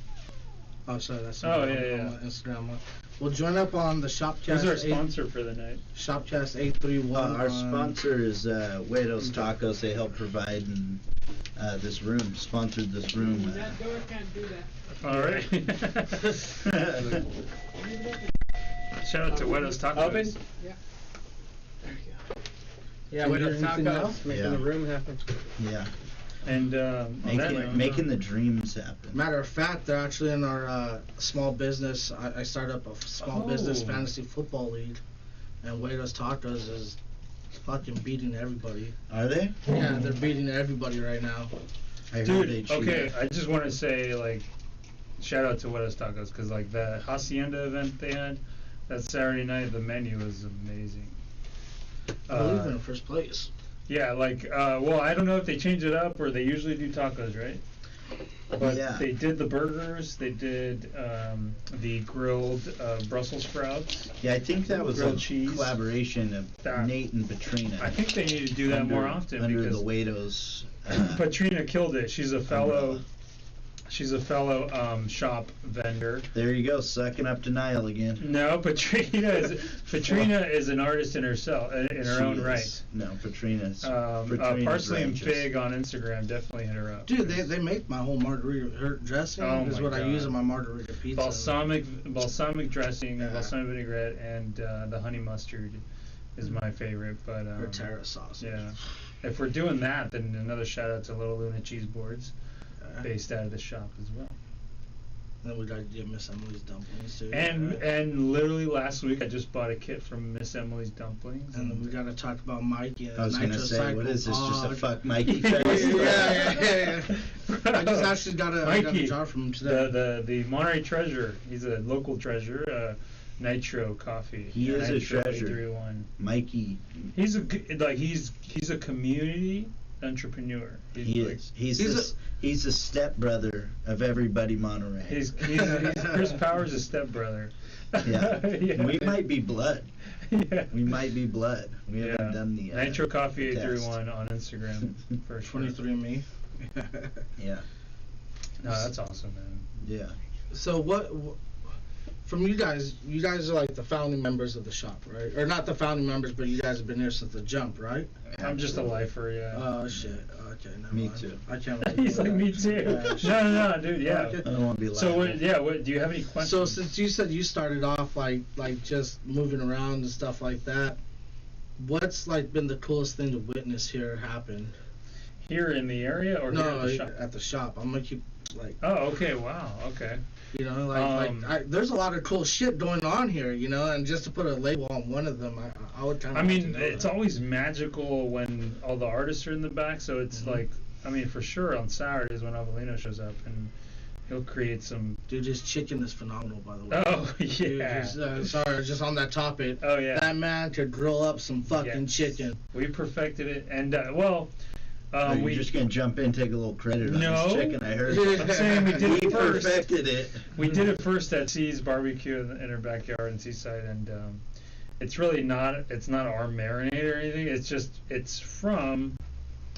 Oh, sorry, that's Oh, on yeah. my Instagram one. Well, join up on the Shopcast. Who's our sponsor for the night? Shopcast 831. Our sponsor is Huedos Tacos. They help provide this room, sponsored this room. That door can't do that. All right. Shout out to Huedos Tacos. Oven? Yeah. Yeah, Can with you the hear anything now? tacos, making Yeah. the room happen. Yeah, And making the dreams happen. Matter of fact, they're actually in our small business. I started up a small business Oh. fantasy football league, and Huedos Tacos is fucking beating everybody. Are they? Yeah, they're beating everybody right now. I heard they Dude, cheat. okay, I just want to say, like, shout out to Huedos Tacos, because, like, the Hacienda event they had that Saturday night, the menu was amazing. I believe in first place. Yeah, like, well, I don't know if they changed it up or they usually do tacos, right? But Yeah. they did the burgers, they did the grilled Brussels sprouts. Yeah, I think that was Grilled a cheese. collaboration of That- Nate and Patrina. I think they need to do that more often under because the Huedos. Patrina killed it. She's a fellow umbrella. shop vendor. There you go, sucking up denial again. No, Patrina is an artist in herself, in her She own is. right. No, Patrina's. Parsley and righteous. Fig on Instagram, definitely hit her up. Dude, they make my whole margarita. Her dressing Oh is my what I God. use in my margarita pizza. balsamic dressing, Yeah. balsamic vinaigrette, and the honey mustard is my favorite. But Her terra sauce. yeah, if we're doing that, then another shout out to Little Luna Cheese Boards, based out of the shop as well. Then we gotta get Miss Emily's dumplings too. And literally last week I just bought a kit from Miss Emily's Dumplings. And then we gotta talk about Mikey. And I was gonna Nitro say, Cycle what is this? Just a Pod. fuck Mikey Yeah, fest? yeah. I just actually got a Mikey, jar from him today. the Monterey Treasure. He's a local treasure. Nitro Coffee. He is a Nitro treasure. 831. Mikey, He's he's a community entrepreneur. he like- is. He's a stepbrother of everybody Monterey. He's Chris Powers' stepbrother. Yeah. Yeah. We might be blood. Yeah. We might be blood. We haven't done the Nitro Coffee test. 831 on Instagram for sure. 23andMe. Yeah. No, that's awesome, man. Yeah. So what? From you guys are like the founding members of the shop, right? Or not the founding members, but you guys have been here since the jump, right? I'm just a lifer, yeah. Oh shit. Okay, never Me mind. too. I can't. He's like me too. No, dude, yeah. I don't want to be loud. So what? Do you have any questions? So since you said you started off like just moving around and stuff like that, what's like been the coolest thing to witness here happen? Here in the area or here No, at the shop? at the shop. I'm gonna keep like. Oh, okay, wow, okay. You know, there's a lot of cool shit going on here, you know, and just to put a label on one of them, I would kind of. I mean, it's always magical when all the artists are in the back, so it's like, I mean, for sure on Saturdays when Avelino shows up and he'll create some. Dude, his chicken is phenomenal, by the way. Oh, Dude, yeah. sorry, just on that topic. Oh, yeah. That man could grill up some fucking Yes. chicken. We perfected it, and Are you we just gonna jump in, take a little credit on No. this chicken? I heard. I'm saying we did it first. perfected it. We did it first at C's Barbecue in her backyard in Seaside, and it's really not our marinade or anything. It's from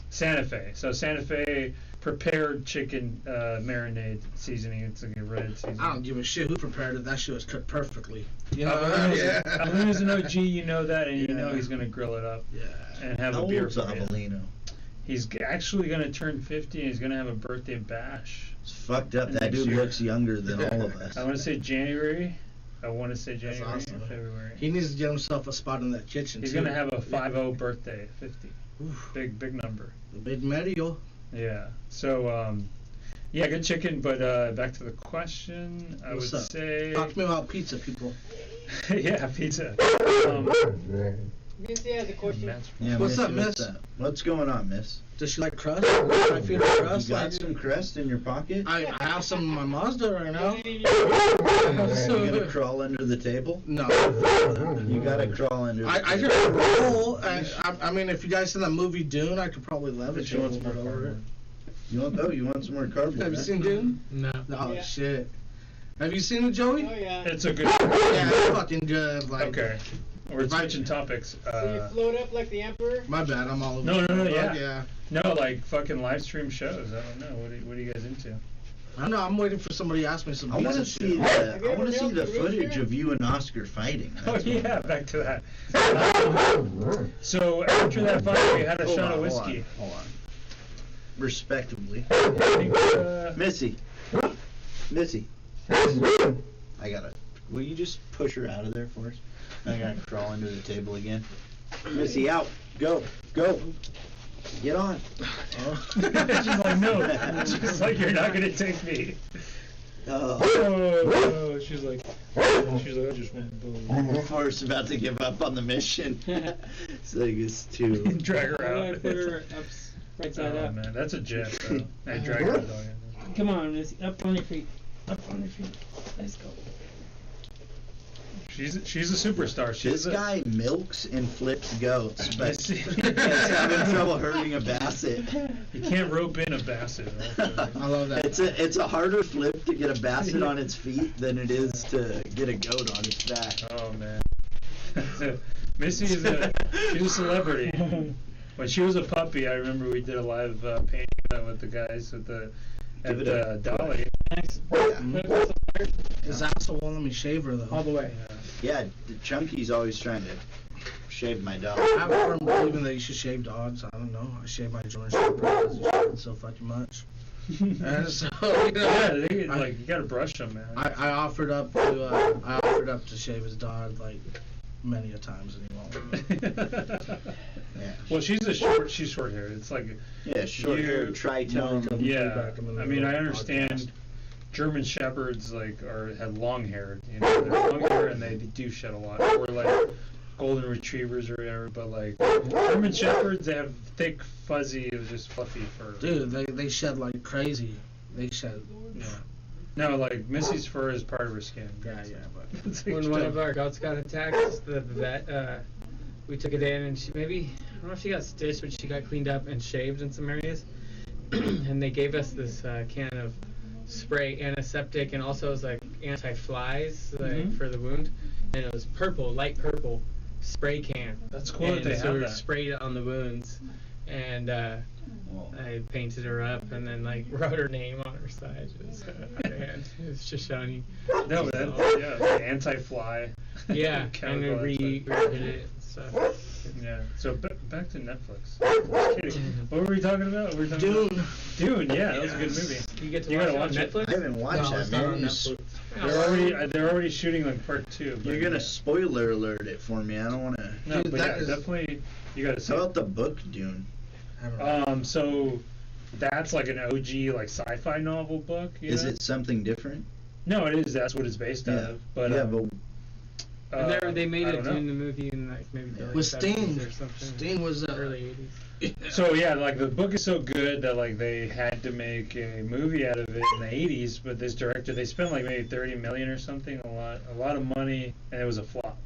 Santa Fe. So Santa Fe prepared chicken marinade seasoning. It's like a red seasoning. I don't give a shit who prepared it. That shit was cooked perfectly. You know? Avelino's an OG, you know that, and you know Yeah. he's gonna grill it up Yeah. and have How a beer old's for you. Avelino? He's actually gonna turn 50, and he's gonna have a birthday bash. It's fucked up. That Next dude year. looks younger than all of us. I want to say January. January awesome. or February. He needs to get himself a spot in that kitchen. He's too. gonna have a 50 birthday, 50. Oof. Big number. The big Mario. Yeah. So, yeah, good chicken. But back to the question, I What's would up? say, Talk to me about pizza, people. yeah, pizza. Miss has a question. Yeah, What's up, Missy, miss? What's up? What's going on, miss? Does she like crust? Should I feed her crust? You got Like, some crust in your pocket? I have some in my Mazda right now. You gonna crawl under the table? No. You gotta crawl under the I table. could roll. I mean, if you guys seen that movie Dune, I could probably levitate She a wants little bit more over it. cardboard. You want some more cardboard? Have you huh? seen Dune? No. Oh Yeah. shit. Have you seen it, Joey? Oh yeah. It's a good. Yeah, it's fucking good. Like, Okay. We're If I- switching topics. So you float up like the emperor? My bad, I'm all over. No, the no, no, fuck, yeah. No, like fucking live stream shows. I don't know. What are you guys into? I don't know. I'm waiting for somebody to ask me some. I want to decent see shit. Have you I ever want to see milked the a footage rooster? of you and Oscar fighting. Oh That's what- yeah, back to that. So after that fight, we had a Hold shot on, of hold on, whiskey. Hold on. Respectively, I think, Missy. Missy. I gotta. Will you just push her out of there for us? I gotta crawl under the table again. Missy, out. Go. Go. Get on. she's like, no. She's like, you're not gonna take me. Oh. Oh, she's like, I just want to go. Forrest's about to give up on the mission. So it's too. Drag her How do I out. put her up, right side Oh up? man, that's a jet. Though. I drag her dog. Come on, Missy. Up on your feet. Up on your feet. Let's go. She's a superstar. This She's guy milks and flips goats, but Missy. he's having trouble herding a basset. You can't rope in a basset. Also. I love that. It's a harder flip to get a basset on its feet than it is to get a goat on its back. Oh man, Missy is she's a celebrity. When she was a puppy, I remember we did a live painting event with the guys at Give it a Dolly. Nice. Yeah. His asshole won't let me shave her though. All the way. Yeah, the Chunky's always trying to shave my dog. I have a firm believing that you should shave dogs. I don't know. I shave my German Shepherd because he shaved so fucking much. And so, you know, Yeah, they, I- like you gotta brush them, man. I offered up to shave his dog like many a times and he won't. Yeah. Well, she's short haired. It's like, Yeah, short hair, tritone. yeah. I mean, I understand German shepherds had long hair. You know, they're long hair and they do shed a lot. Or like golden retrievers or whatever. But like German shepherds, they have thick, fuzzy, it was just fluffy fur. Dude, they shed like crazy. They shed. Yeah. No, like Missy's fur is part of her skin. Yeah, but It's like When one of our goats got attacked, the vet, we took it in and she maybe, I don't know if she got stitched, but she got cleaned up and shaved in some areas. And they gave us this can of spray, antiseptic, and also it was like anti-flies for the wound. And it was purple, light purple spray can. That's cool And that they so have we that. sprayed it on the wounds. And I painted her up and then like wrote her name on her side. It was, and it was Shoshone. No, but the anti-fly. Yeah, and chemical, we that's redid it and stuff. Yeah. So back to Netflix. Just kidding. What were we talking about? We were talking Dune. About Dune. Yeah, that was a good movie. You get to You watch gotta it on watch it. Netflix? I haven't watched No, that, it's not man. on You Netflix. They're already shooting like part 2. But You're gonna spoiler alert it for me. I don't want to. No, Dude, but that yeah, is- definitely you gotta see. How it. about the book Dune? I don't know. So that's like an OG like sci-fi novel book. You Is know? it something different? No, it is. That's what it's based out of. But yeah, but And they made I it don't know. in the movie in like maybe the late With 70s Sting. or something. Sting was early 80s. So yeah, like the book is so good that like they had to make a movie out of it in the 80s. But this director, they spent like maybe 30 million or something, a lot of money, and it was a flop.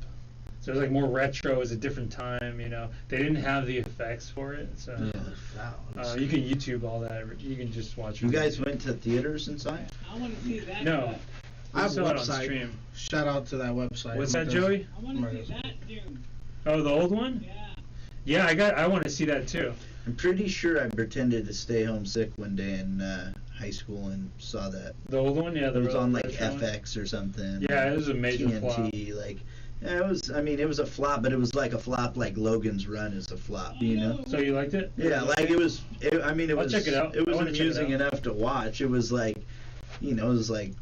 So it was like more retro, it was a different time, you know. They didn't have the effects for it, so you can YouTube all that. You can just watch. you it. guys went to theaters and saw it? I want to see that. No. I have a saw it on website. stream. Shout out to that website. What's that, Joey? I want to see that, dude. Oh, the old one? Yeah. Yeah, I want to see that too. I'm pretty sure I pretended to stay home sick one day in high school and saw that. The old one, yeah. It was on like retro one. FX or something. Yeah, it was a major TNT, like. Yeah, it was. I mean, it was a flop, but it was like a flop, like Logan's Run is a flop, you know. So you liked it? Yeah, like it was. I mean, it I'll was. check it out. It I was wanna check it amusing out. enough to watch. It was like, you know, it was like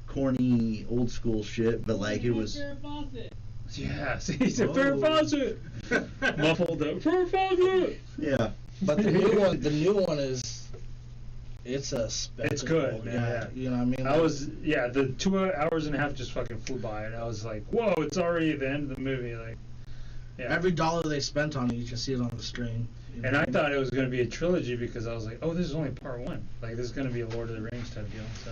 corny old school shit, but like it was. Farrah Fawcett. Yeah, see, he said Whoa. Farrah Fawcett. Muffled up. Farrah Fawcett. Yeah. But the new one is, it's a spectacle. It's good, man, yeah. You know what I mean? I was, the 2 hours and a half just fucking flew by, and I was like, whoa, it's already the end of the movie, like, yeah. Every dollar they spent on it, you can see it on the screen. You know And I what mean? thought it was going to be a trilogy because I was like, oh, this is only part 1. Like, this is going to be a Lord of the Rings type deal. So,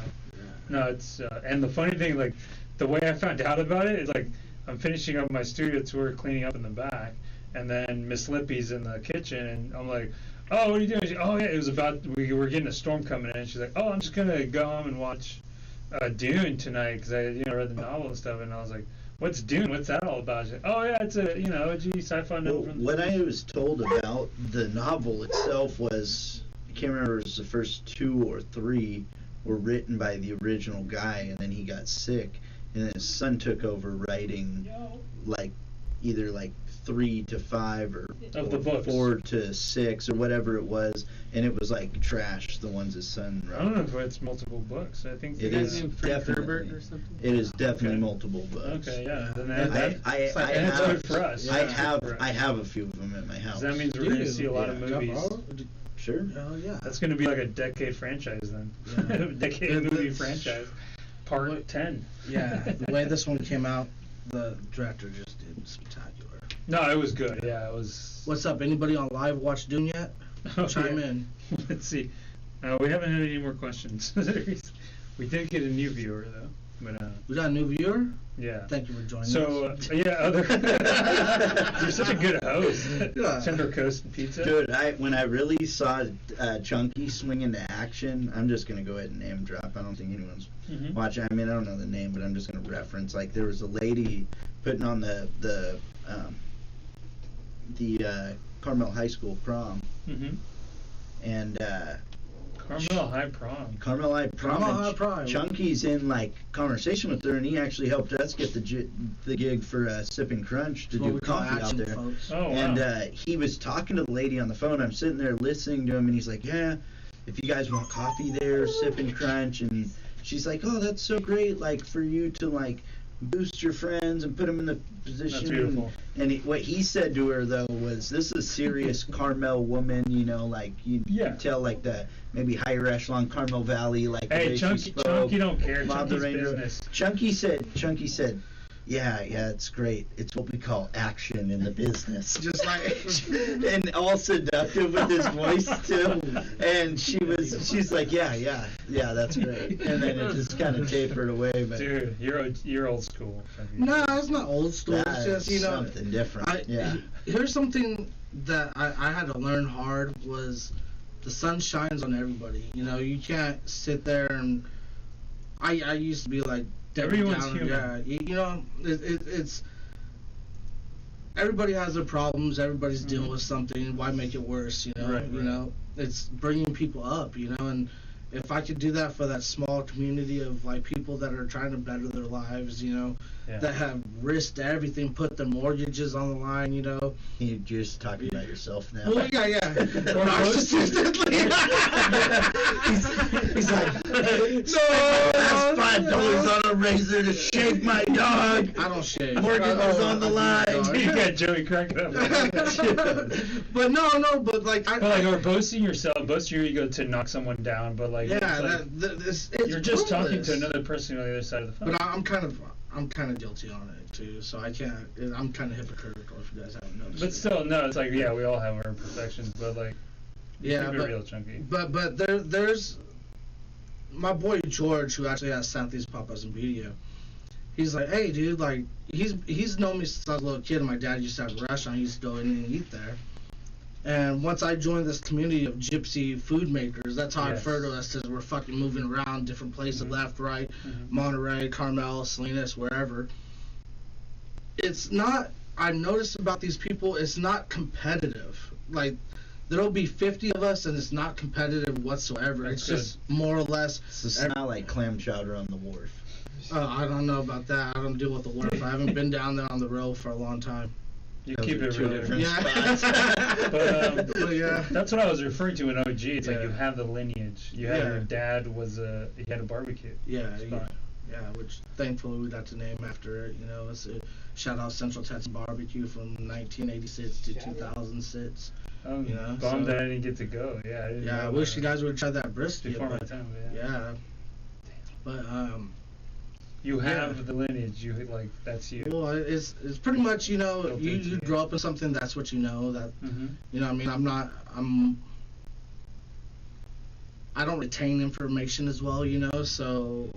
no, it's, and the funny thing, like, the way I found out about it is, like, I'm finishing up my studio tour, cleaning up in the back, and then Miss Lippy's in the kitchen, and I'm like, oh, what are you doing? She, oh, yeah, it was about, we were getting a storm coming in. And she's like, oh, I'm just going to go home and watch Dune tonight because I, read the novel and stuff. And I was like, what's Dune? What's that all about? She's like, oh, yeah, it's a, OG sci-fi novel. Well, from the what I 50s." was told about the novel itself was, I can't remember if it was the first 2 or 3 were written by the original guy, and then he got sick, and then his son took over writing, like, either like 3 to 5 or Of the books. 4 to 6 or whatever it was, and it was like trash, the ones his son wrote. I don't know if it's multiple books. I think It the is guy's name- Frank definitely. Herbert or something? It is definitely Okay. multiple books. Okay, yeah. Then Yeah, that, I and it's have, good for us. I Yeah, have, for us. I have a few of them at my house. So that means we're going to see a lot of Yeah. movies. Sure. Oh yeah. That's going to be like a decade franchise then. Yeah. Decade It- movie it's- franchise. Part 10. Yeah, the way this one came out, the director just did spectacular. No, it was good. Yeah, it was. What's up? Anybody on live watch Dune yet? Oh, Chime yeah. in. Let's see. We haven't had any more questions. We did get a new viewer though. But We got a new viewer. yeah. Thank you for joining So us. yeah, other. You're such a good host. Yeah. Central Coast Pizza. Dude, when I really saw Chunky swing into action, I'm just gonna go ahead and name drop. I don't think anyone's Mhm. watching. I mean, I don't know the name, but I'm just gonna reference. Like, there was a lady putting on the Carmel High School prom, Mhm. and Carmel High Prom. Carmel High prom. Carmel and High prom. Chunky's in like conversation with her, and he actually helped us get the gig for Sip and Crunch to That's what do we call coffee out action, there. folks. Oh wow. And he was talking to the lady on the phone. I'm sitting there listening to him, and he's like, "Yeah, if you guys want coffee there, Sip and Crunch." And she's like, "Oh, that's so great! Like for you to like boost your friends and put them in the position." That's beautiful. And what he said to her though was, "This is a serious Carmel woman. Like you Yeah. tell like the maybe higher echelon Carmel Valley like the Hey, way Chunky, she spoke." Chunky don't care. Bob Chunky's the Ranger. business. Chunky said, yeah, it's great. It's what we call action in the business. Just like And all seductive with his voice too. And she's like, yeah, that's great. And then it just kind of tapered away. But Dude, you're old school. Chunky. no, it's not old school. It's that's just something different. Yeah. Here's something that I had to learn hard was the sun shines on everybody. You can't sit there and I used to be like Debbie Everyone's Downer. human. Yeah, it's everybody has their problems. Everybody's dealing Mhm. with something. Why make it worse? Right. It's bringing people up. And if I could do that for that small community of like people that are trying to better their lives, Yeah. that have risked everything, put their mortgages on the line, You're just talking about yourself now. Well, yeah. Or Narcissistically. He's like, no, that's $5 on a razor to shave my dog. I don't shave. Mortgage is on the line. You got Joey cracking up. But but like But like, or boasting yourself, boast your ego to knock someone down, but like, it's like it's you're just talking pointless. to another person on the other side of the phone. But I'm kind of guilty on it too, so I can't. I'm kind of hypocritical if you guys haven't noticed. But it. still, no, it's like, yeah, we all have our imperfections, but like, Yeah, keep it but- real, Chunky. But there's my boy George, who actually has Southeast Papas and Video. He's like, hey, dude, like he's known me since I was a little kid, and my dad used to have a restaurant. He used to go in and eat there. And once I joined this community of gypsy food makers, that's how I Yes. refer to us, as we're fucking moving around different places, Mhm. left, right, Mhm. Monterey, Carmel, Salinas, wherever. It's not, I noticed about these people, it's not competitive. Like, there'll be 50 of us, and it's not competitive whatsoever. That's It's just more or less. It's not like clam chowder on the wharf. I don't know about that. I don't deal with the wharf. I haven't been down there on the road for a long time. You Those keep are it two real. different Yeah. spots. But, yeah. That's what I was referring to in OG. It's like Yeah. you have the lineage. You have Yeah. your dad he had a barbecue. Yeah, spot. yeah, which thankfully we got to name after it. It's a shout out Central Texas Barbecue from 1986 to 2006. Oh, Yeah, bummed so- that I didn't get to go. Yeah, I didn't Yeah, I know wish that. you guys would have tried that brisket. Before my but- time, yeah. Yeah, but You have Yeah. the lineage. You like that's you. well, it's pretty much Built you into you. grow up in something, that's what you know. That Mm-hmm. I mean, I don't retain information as well, so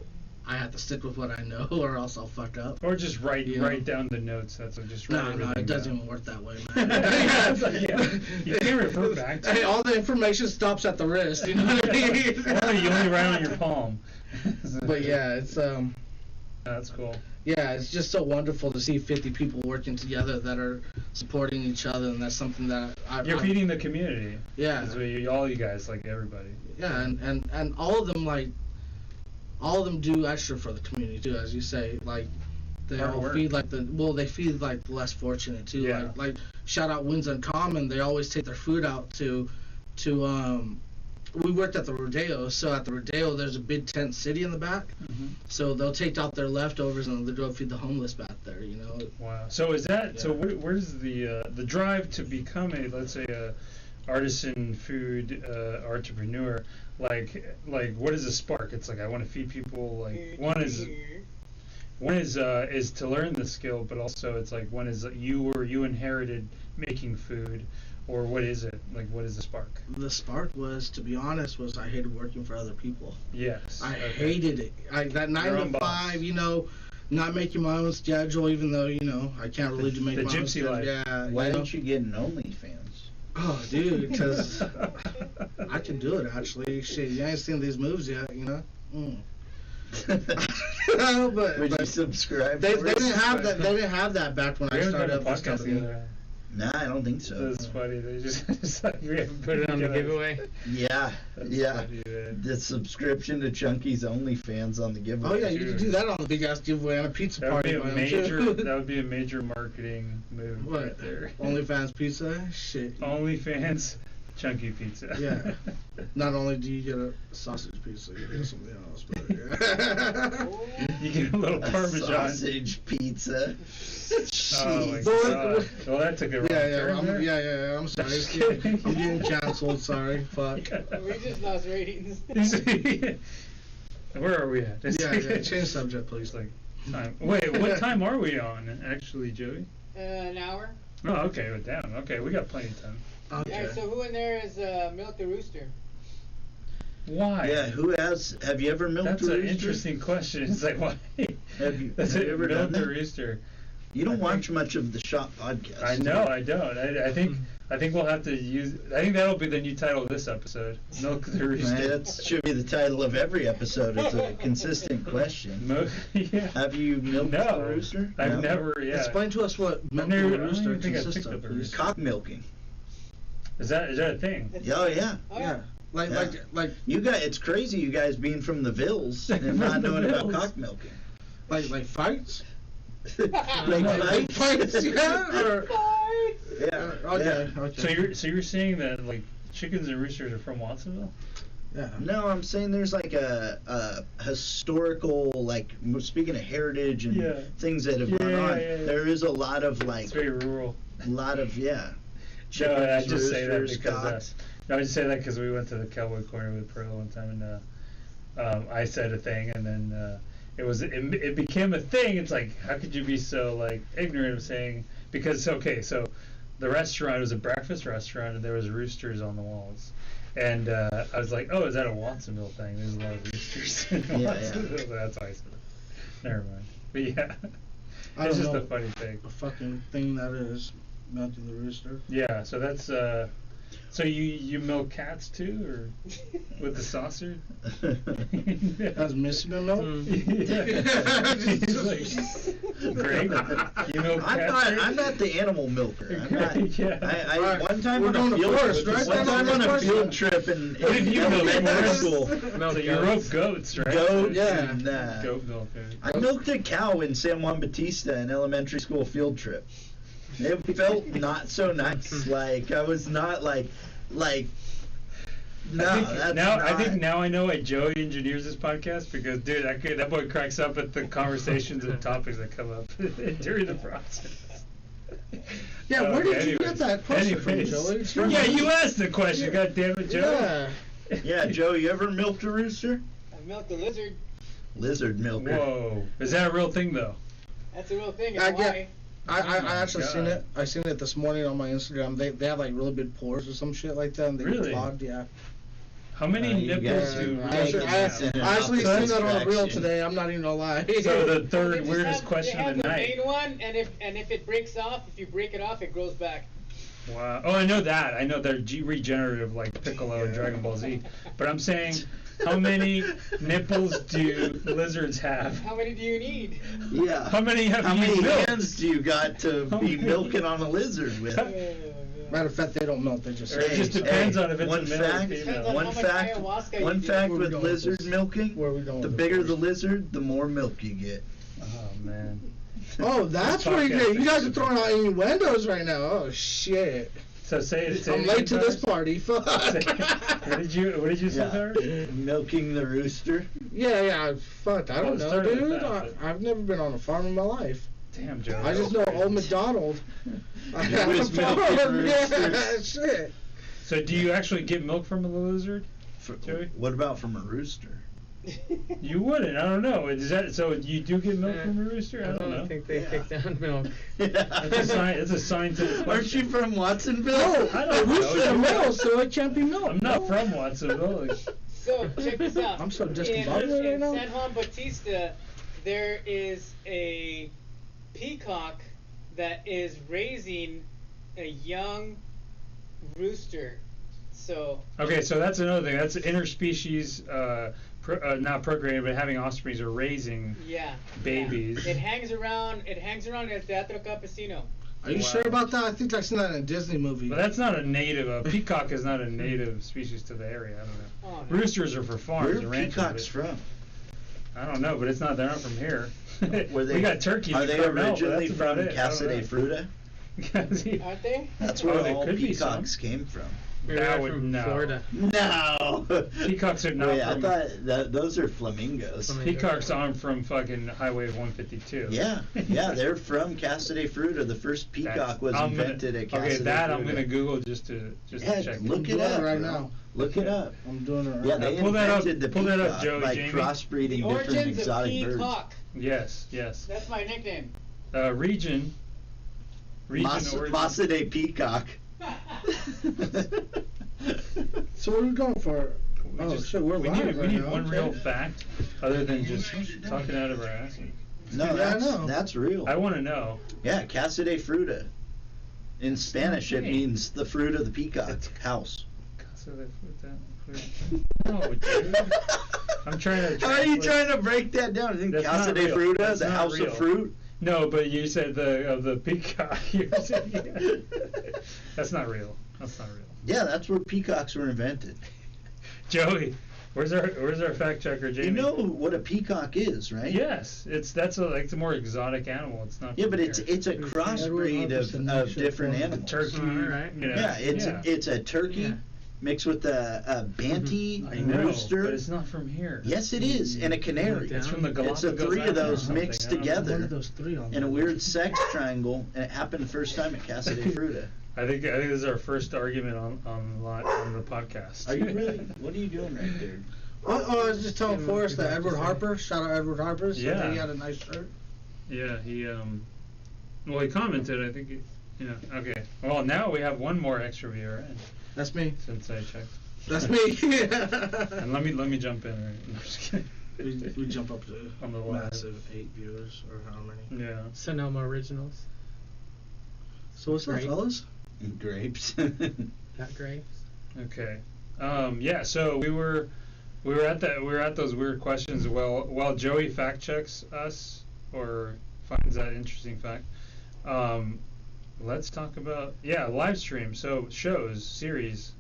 I have to stick with what I know, or else I'll fuck up. Or just write You know? write down the notes. That's what, just write No, everything it doesn't down. even work that way, man. Yeah, it's like, yeah. You can't refer back to Hey, it. all the information stops at the wrist. You know what I mean? Or you only write on your palm. But yeah, it's That's cool. yeah, it's just so wonderful to see 50 people working together that are supporting each other, and that's something that You're feeding the community. Yeah. That's what all you guys, like everybody. Yeah, and all of them do extra for the community too, as you say. Like they Hard all work. feed they feed like the less fortunate too. Yeah. Like shout out Winds Uncommon, they always take their food out to we worked at the Rodeo, so at the Rodeo there's a big tent city in the back. Mm-hmm. So they'll take out their leftovers and they'll go feed the homeless back there, you know. Wow. So is that so? Yeah. Where's the drive to become a, let's say, a artisan food entrepreneur? Like what is a spark? It's like, I want to feed people. Like one is to learn the skill, but also it's like, one is you inherited making food, or what is it? Like, what is the spark? The spark was, to be honest, was I hated working for other people. Yes. I okay. hated it. That 9 Your to own boss. 5, you know, not making my own schedule, even though, you know, I can't really make the my own gypsy schedule. life. Yeah. Why you know? didn't you get an OnlyFans? Oh, dude, because I can do it, actually. Shit, you ain't seen these moves yet, you know? but Would you subscribe? they for it? didn't have that. They didn't have that back when We I haven't done started a up this podcast company. together. Nah, I don't think so. That's funny. They just it's like, we haven't Put it on the together. giveaway. Yeah, That's yeah. funny, man. The subscription to Chunky's OnlyFans on the giveaway. Oh yeah, you can do that on the big ass giveaway on a pizza That would party. be a man, major. too. That would be a major marketing move What? right there. OnlyFans pizza? Shit. OnlyFans, chunky pizza. Yeah. Not only do you get a sausage pizza, you get something else. But yeah. You get a little A Parmesan. sausage pizza. Oh my Jeez. god. Well, that took a wrong turn there. Yeah. I'm sorry. Just kidding. I'm getting canceled. Sorry. Fuck. We just lost ratings. Where are we at? Yeah. Change subject, please. It's like time. Wait, what time are we on? Actually, Joey. An hour. Oh, okay. We're down. Okay, we got plenty of time. Okay. Alright, so who in there is Milk the Rooster? Why? Yeah, have you ever milked That's a an rooster? interesting question. It's like, why? Have you That's it. ever Milk done the that? rooster. You don't I watch think- much of the Shop podcast. I know, I don't. I think we'll have to use. I think that'll be the new title of this episode. Milk the rooster. That should be the title of every episode. It's a consistent question. Yeah. Have you milked No, a rooster? I've No? never. Yeah. Explain to us what milk never- the I don't rooster even think I consists picked of, up a please. rooster. Cock milking. Is that a thing? Oh yeah. Yeah. Like Yeah. You guys, it's crazy you guys being from the Vills and not knowing about Vills. cock milking. like fights. Like Fights, yeah. Or, Yeah. okay. yeah. Okay. So you're saying that like chickens and roosters are from Watsonville? Yeah. No, I'm saying there's like a historical, like, speaking of heritage and Yeah. things that have gone Yeah, on, yeah. there is a lot of like, It's very rural. yeah. No, I Chickens, just say that roosters, because cocks. no, I just say that because we went to the Cowboy Corner with Pearl one time, and I said a thing, and then it became a thing. It's like, how could you be so like ignorant of saying, because okay, so the restaurant was a breakfast restaurant, and there was roosters on the walls. And I was like, oh, is that a Watsonville thing? There's a lot of roosters in Yeah, Watsonville. So that's why I said it. Never mind. But yeah, I it's don't just know. a funny thing. A fucking thing that is milking the rooster. Yeah, so that's so you milk cats too, or with the saucer? That's missing the milk. He's like, great. You milk cats? I'm not the animal milker. I'm not. Yeah. I Alright, one time we're on going a to field forest, trip, right? one That's time the on a question. field trip in What did you milk? elementary Forest? school. So you rope goats, right? Goats Yeah. and Goat milk. I milked a cow in San Juan Bautista in elementary school field trip. It felt not so nice. Like I was not like no. That's I think not- now I know why Joey engineers this podcast, because dude, that boy cracks up at the conversations and topics that come up during the process. Yeah, where did you Anyways. get that question Anyways. from, Joey? Yeah, you asked the question. God damn it, Joey. Yeah. Yeah, Joe, you ever milked a rooster? I milked a lizard. Lizard milker. Whoa, is that a real thing though? That's a real thing in I Hawaii. get- I Oh my actually seen God. it. I seen it this morning on my Instagram. They have like really big pores or some shit like that, and they Really? get clogged. Yeah. How many You nipples guys do are I rooster making actually, this have? an I actually So seen that's that on a reel distraction. today. I'm not even gonna lie. So the They third just weirdest have- question they of the have night. the main one, and if it breaks off, if you break it off, it grows back. Wow. Oh, I know that. I know they're regenerative like Piccolo and Dragon Ball Z. But I'm saying, how many nipples do lizards have? How many do you need? Yeah. How many have How you many milked? hands do you got to How be many? milking on a lizard with? Matter of fact, they don't milk. They just. Or it just depends on if it's a one male or fact, female. Depends on one how much fact, ayahuasca you one do. fact Where we with going with lizard this? milking, Where are we going the with this bigger the first? lizard, the more milk you get. Oh man. Oh, that's where you guys are throwing out innuendos right now. Oh shit! So say it. I'm late to this party. Fuck. What did you say there? Milking the rooster. Yeah. Fuck. I don't Well, know, started with dude. that, but- I've never been on a farm in my life. Damn, Joe. I just know old McDonald. I He have a was milking farm. Yeah, roosters. shit. So do you actually get milk from a lizard? For- Joey? What about from a rooster? You wouldn't. I don't know. Is that so? You do get milk Yeah. from a rooster? I don't know. think they Yeah. kick down milk. It's a scientific Aren't you question. from Watsonville? No, I don't know. roosters are male, so it can't be milk. I'm not from Watsonville. So check this out. I'm so in discombobulated right now. San Juan Bautista, there is a peacock that is raising a young rooster. So Okay, so that's another thing. That's interspecies, not procreating, but having offspring or raising. yeah, Babies. Yeah. It hangs around El Teatro Campesino. Are you Wow. sure about that? I think I've seen that in a Disney movie. But that's not a native. A peacock is not a native species to the area. I don't know. Oh, no. Roosters are for farms Where and are ranches. peacocks but- from? I don't know, but it's not. They're not from here. Were they, we got turkeys. Are in they Carmel, but originally that's about from it. I Casa don't de know. Fruta? Aren't they? That's Oh, where they all could be some. peacocks came from. Maybe That they're would- from no. Florida. No. Peacocks are not Wait, I from- thought that those are flamingos. Flamingo. Peacocks aren't from fucking Highway 152. Yeah, they're from Casa de Fruta. The first peacock was I'm gonna- invented at Casa Okay, de that Fruta. I'm gonna Google just to Yeah, check. look I'm it doing up it right bro. now. Look it up. I'm doing it right Yeah, now. they Pull that up- invented the pull that up, peacock Joey, by Jamie. crossbreeding The different origins of exotic birds. peacock. Yes, yes. That's my nickname. Region origin. Masa de peacock. So what are we going for? We Oh just- shit, we're we live need, right we need now, one okay. real fact, other than just talking out of our ass. No, Yeah, I that's know. that's real. I want to know. Yeah, Casa de Fruta. In Spanish, it Okay. means the fruit of the peacock house. No, dude. I'm trying to. How are you translate- trying to break that down? I think That's Casa not de real. Fruta, That's the not house real. of fruit. No, but you said the peacock. You said- That's not real. That's not real. Yeah, that's where peacocks were invented. Joey, where's our fact checker, Jamie? You know what a peacock is, right? Yes, that's a more exotic animal. It's not. Yeah, from but it's here. it's a crossbreed of different Shit. animals. turkey. All right. You know, Yeah, it's a turkey Yeah. mixed with a banty I know, rooster. but it's not from here. Yes, it is, and a canary. It's from the It's the Galapagos three of Islands or those something, mixed I don't know. together One of those three on in a there. weird sex triangle, and it happened first time at Casa de Fruta. I think this is our first argument on the podcast. Are you really? What are you doing right there? Oh, I was just telling Yeah, Forrest that yeah, Edward yeah. Harper, shout out Edward Harper, said that Yeah. he had a nice shirt. Yeah, he he commented. I think. Yeah. Okay. Well, now we have one more extra viewer in That's me. since I checked. That's me. And let me jump in. Right? I'm just kidding. we jump up to On the live. massive 8 viewers or how many. Yeah. Sonoma Originals. So what's up, Great. fellas? Grapes. Got grapes. Okay. Yeah. So we were at those weird questions while Joey fact checks us or finds that interesting fact. Let's talk about live stream. So shows, series.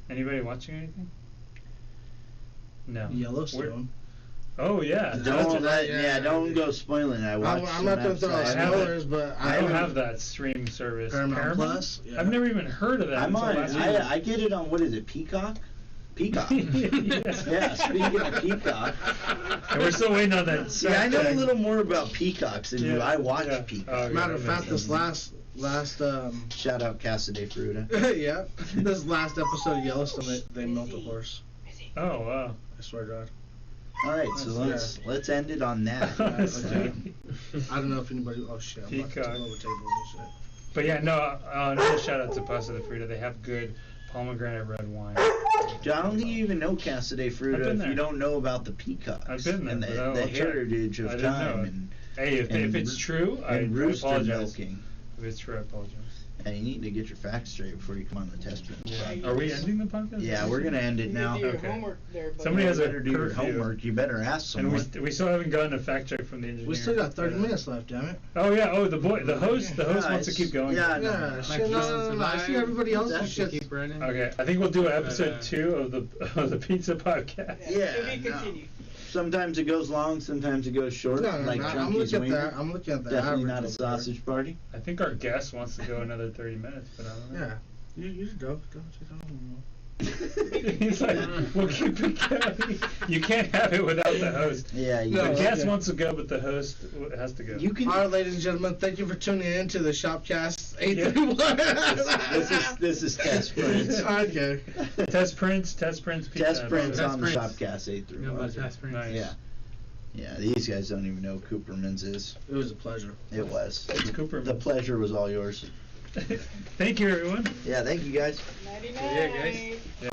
Anybody watching anything? No. Yellowstone. Oh yeah. Don't yeah. don't go spoiling. I watched. I'm not gonna throw out I have spoilers, but I don't haven't- have that stream service. Paramount Plus? Yeah. I've never even heard of that. I'm until on. last week. I get it on what is it? Peacock. Peacock. Yes. Yeah. Speaking of peacock. And we're still waiting on that. See, I know a little more about peacocks than you. Yeah, I watch yeah. peacock. Oh, Matter of yeah, fact, yeah. this last Shout out Casa de Fruta. yeah, this last episode of Yellowstone, they milked a horse. Oh wow. I swear to God. All right, so let's end it on that. Okay. I don't know if anybody. Oh shit! I'm about to Peacock. tip over tables and shit. But yeah, no. Another shout out to Pasta de Frita. They have good pomegranate red wine. I don't think you even know Casa de I've Fruta been if there. you don't know about the peacocks I've been there, and but the I'll check. heritage I of didn't time know. and Hey, if and it's true, I rooster apologize. milking. If it's true, I apologize. And you need to get your facts straight before you come on the test print. Yeah. Are we ending the podcast? Yeah, we're gonna end it You now. do your Okay. homework there, buddy. Somebody has a better do your curfew. homework. You better ask And someone. we still haven't gotten a fact check from the engineer. We still got 30 Yeah. minutes left, damn it. Oh yeah. Oh, the host Yeah, wants to it's- keep going. yeah, Yeah, no. shit, no. I see everybody else That's and shit. Keep running. Okay, I think we'll do episode uh, 2 of the pizza podcast. Yeah, To be no. continued. Sometimes it goes long, sometimes it goes short. No, like I'm Chunky's looking at Wiener. that. I'm looking at that. Definitely average not a over there. sausage party. I think our guest wants to go another 30 minutes, but I don't know. Yeah. You go. He's like, we'll keep it going. You can't have it without the host. Yeah, you No, The can- guest okay. wants to go, but the host has to go. You can. All right, ladies and gentlemen, thank you for tuning in to the Shopcast Yeah. 831. This is Test Prince. Okay. Test Prince Pizza. Test Prince Test on the Prince. Shopcast 8 through You know 1. about Test Prince? Nice. Yeah. Yeah, these guys don't even know who Cooperman's is. It was a pleasure. It was. It's Cooperman's. The pleasure was all yours. Thank you, everyone. Yeah, thank you guys. Nighty Yeah, guys. night. Yeah.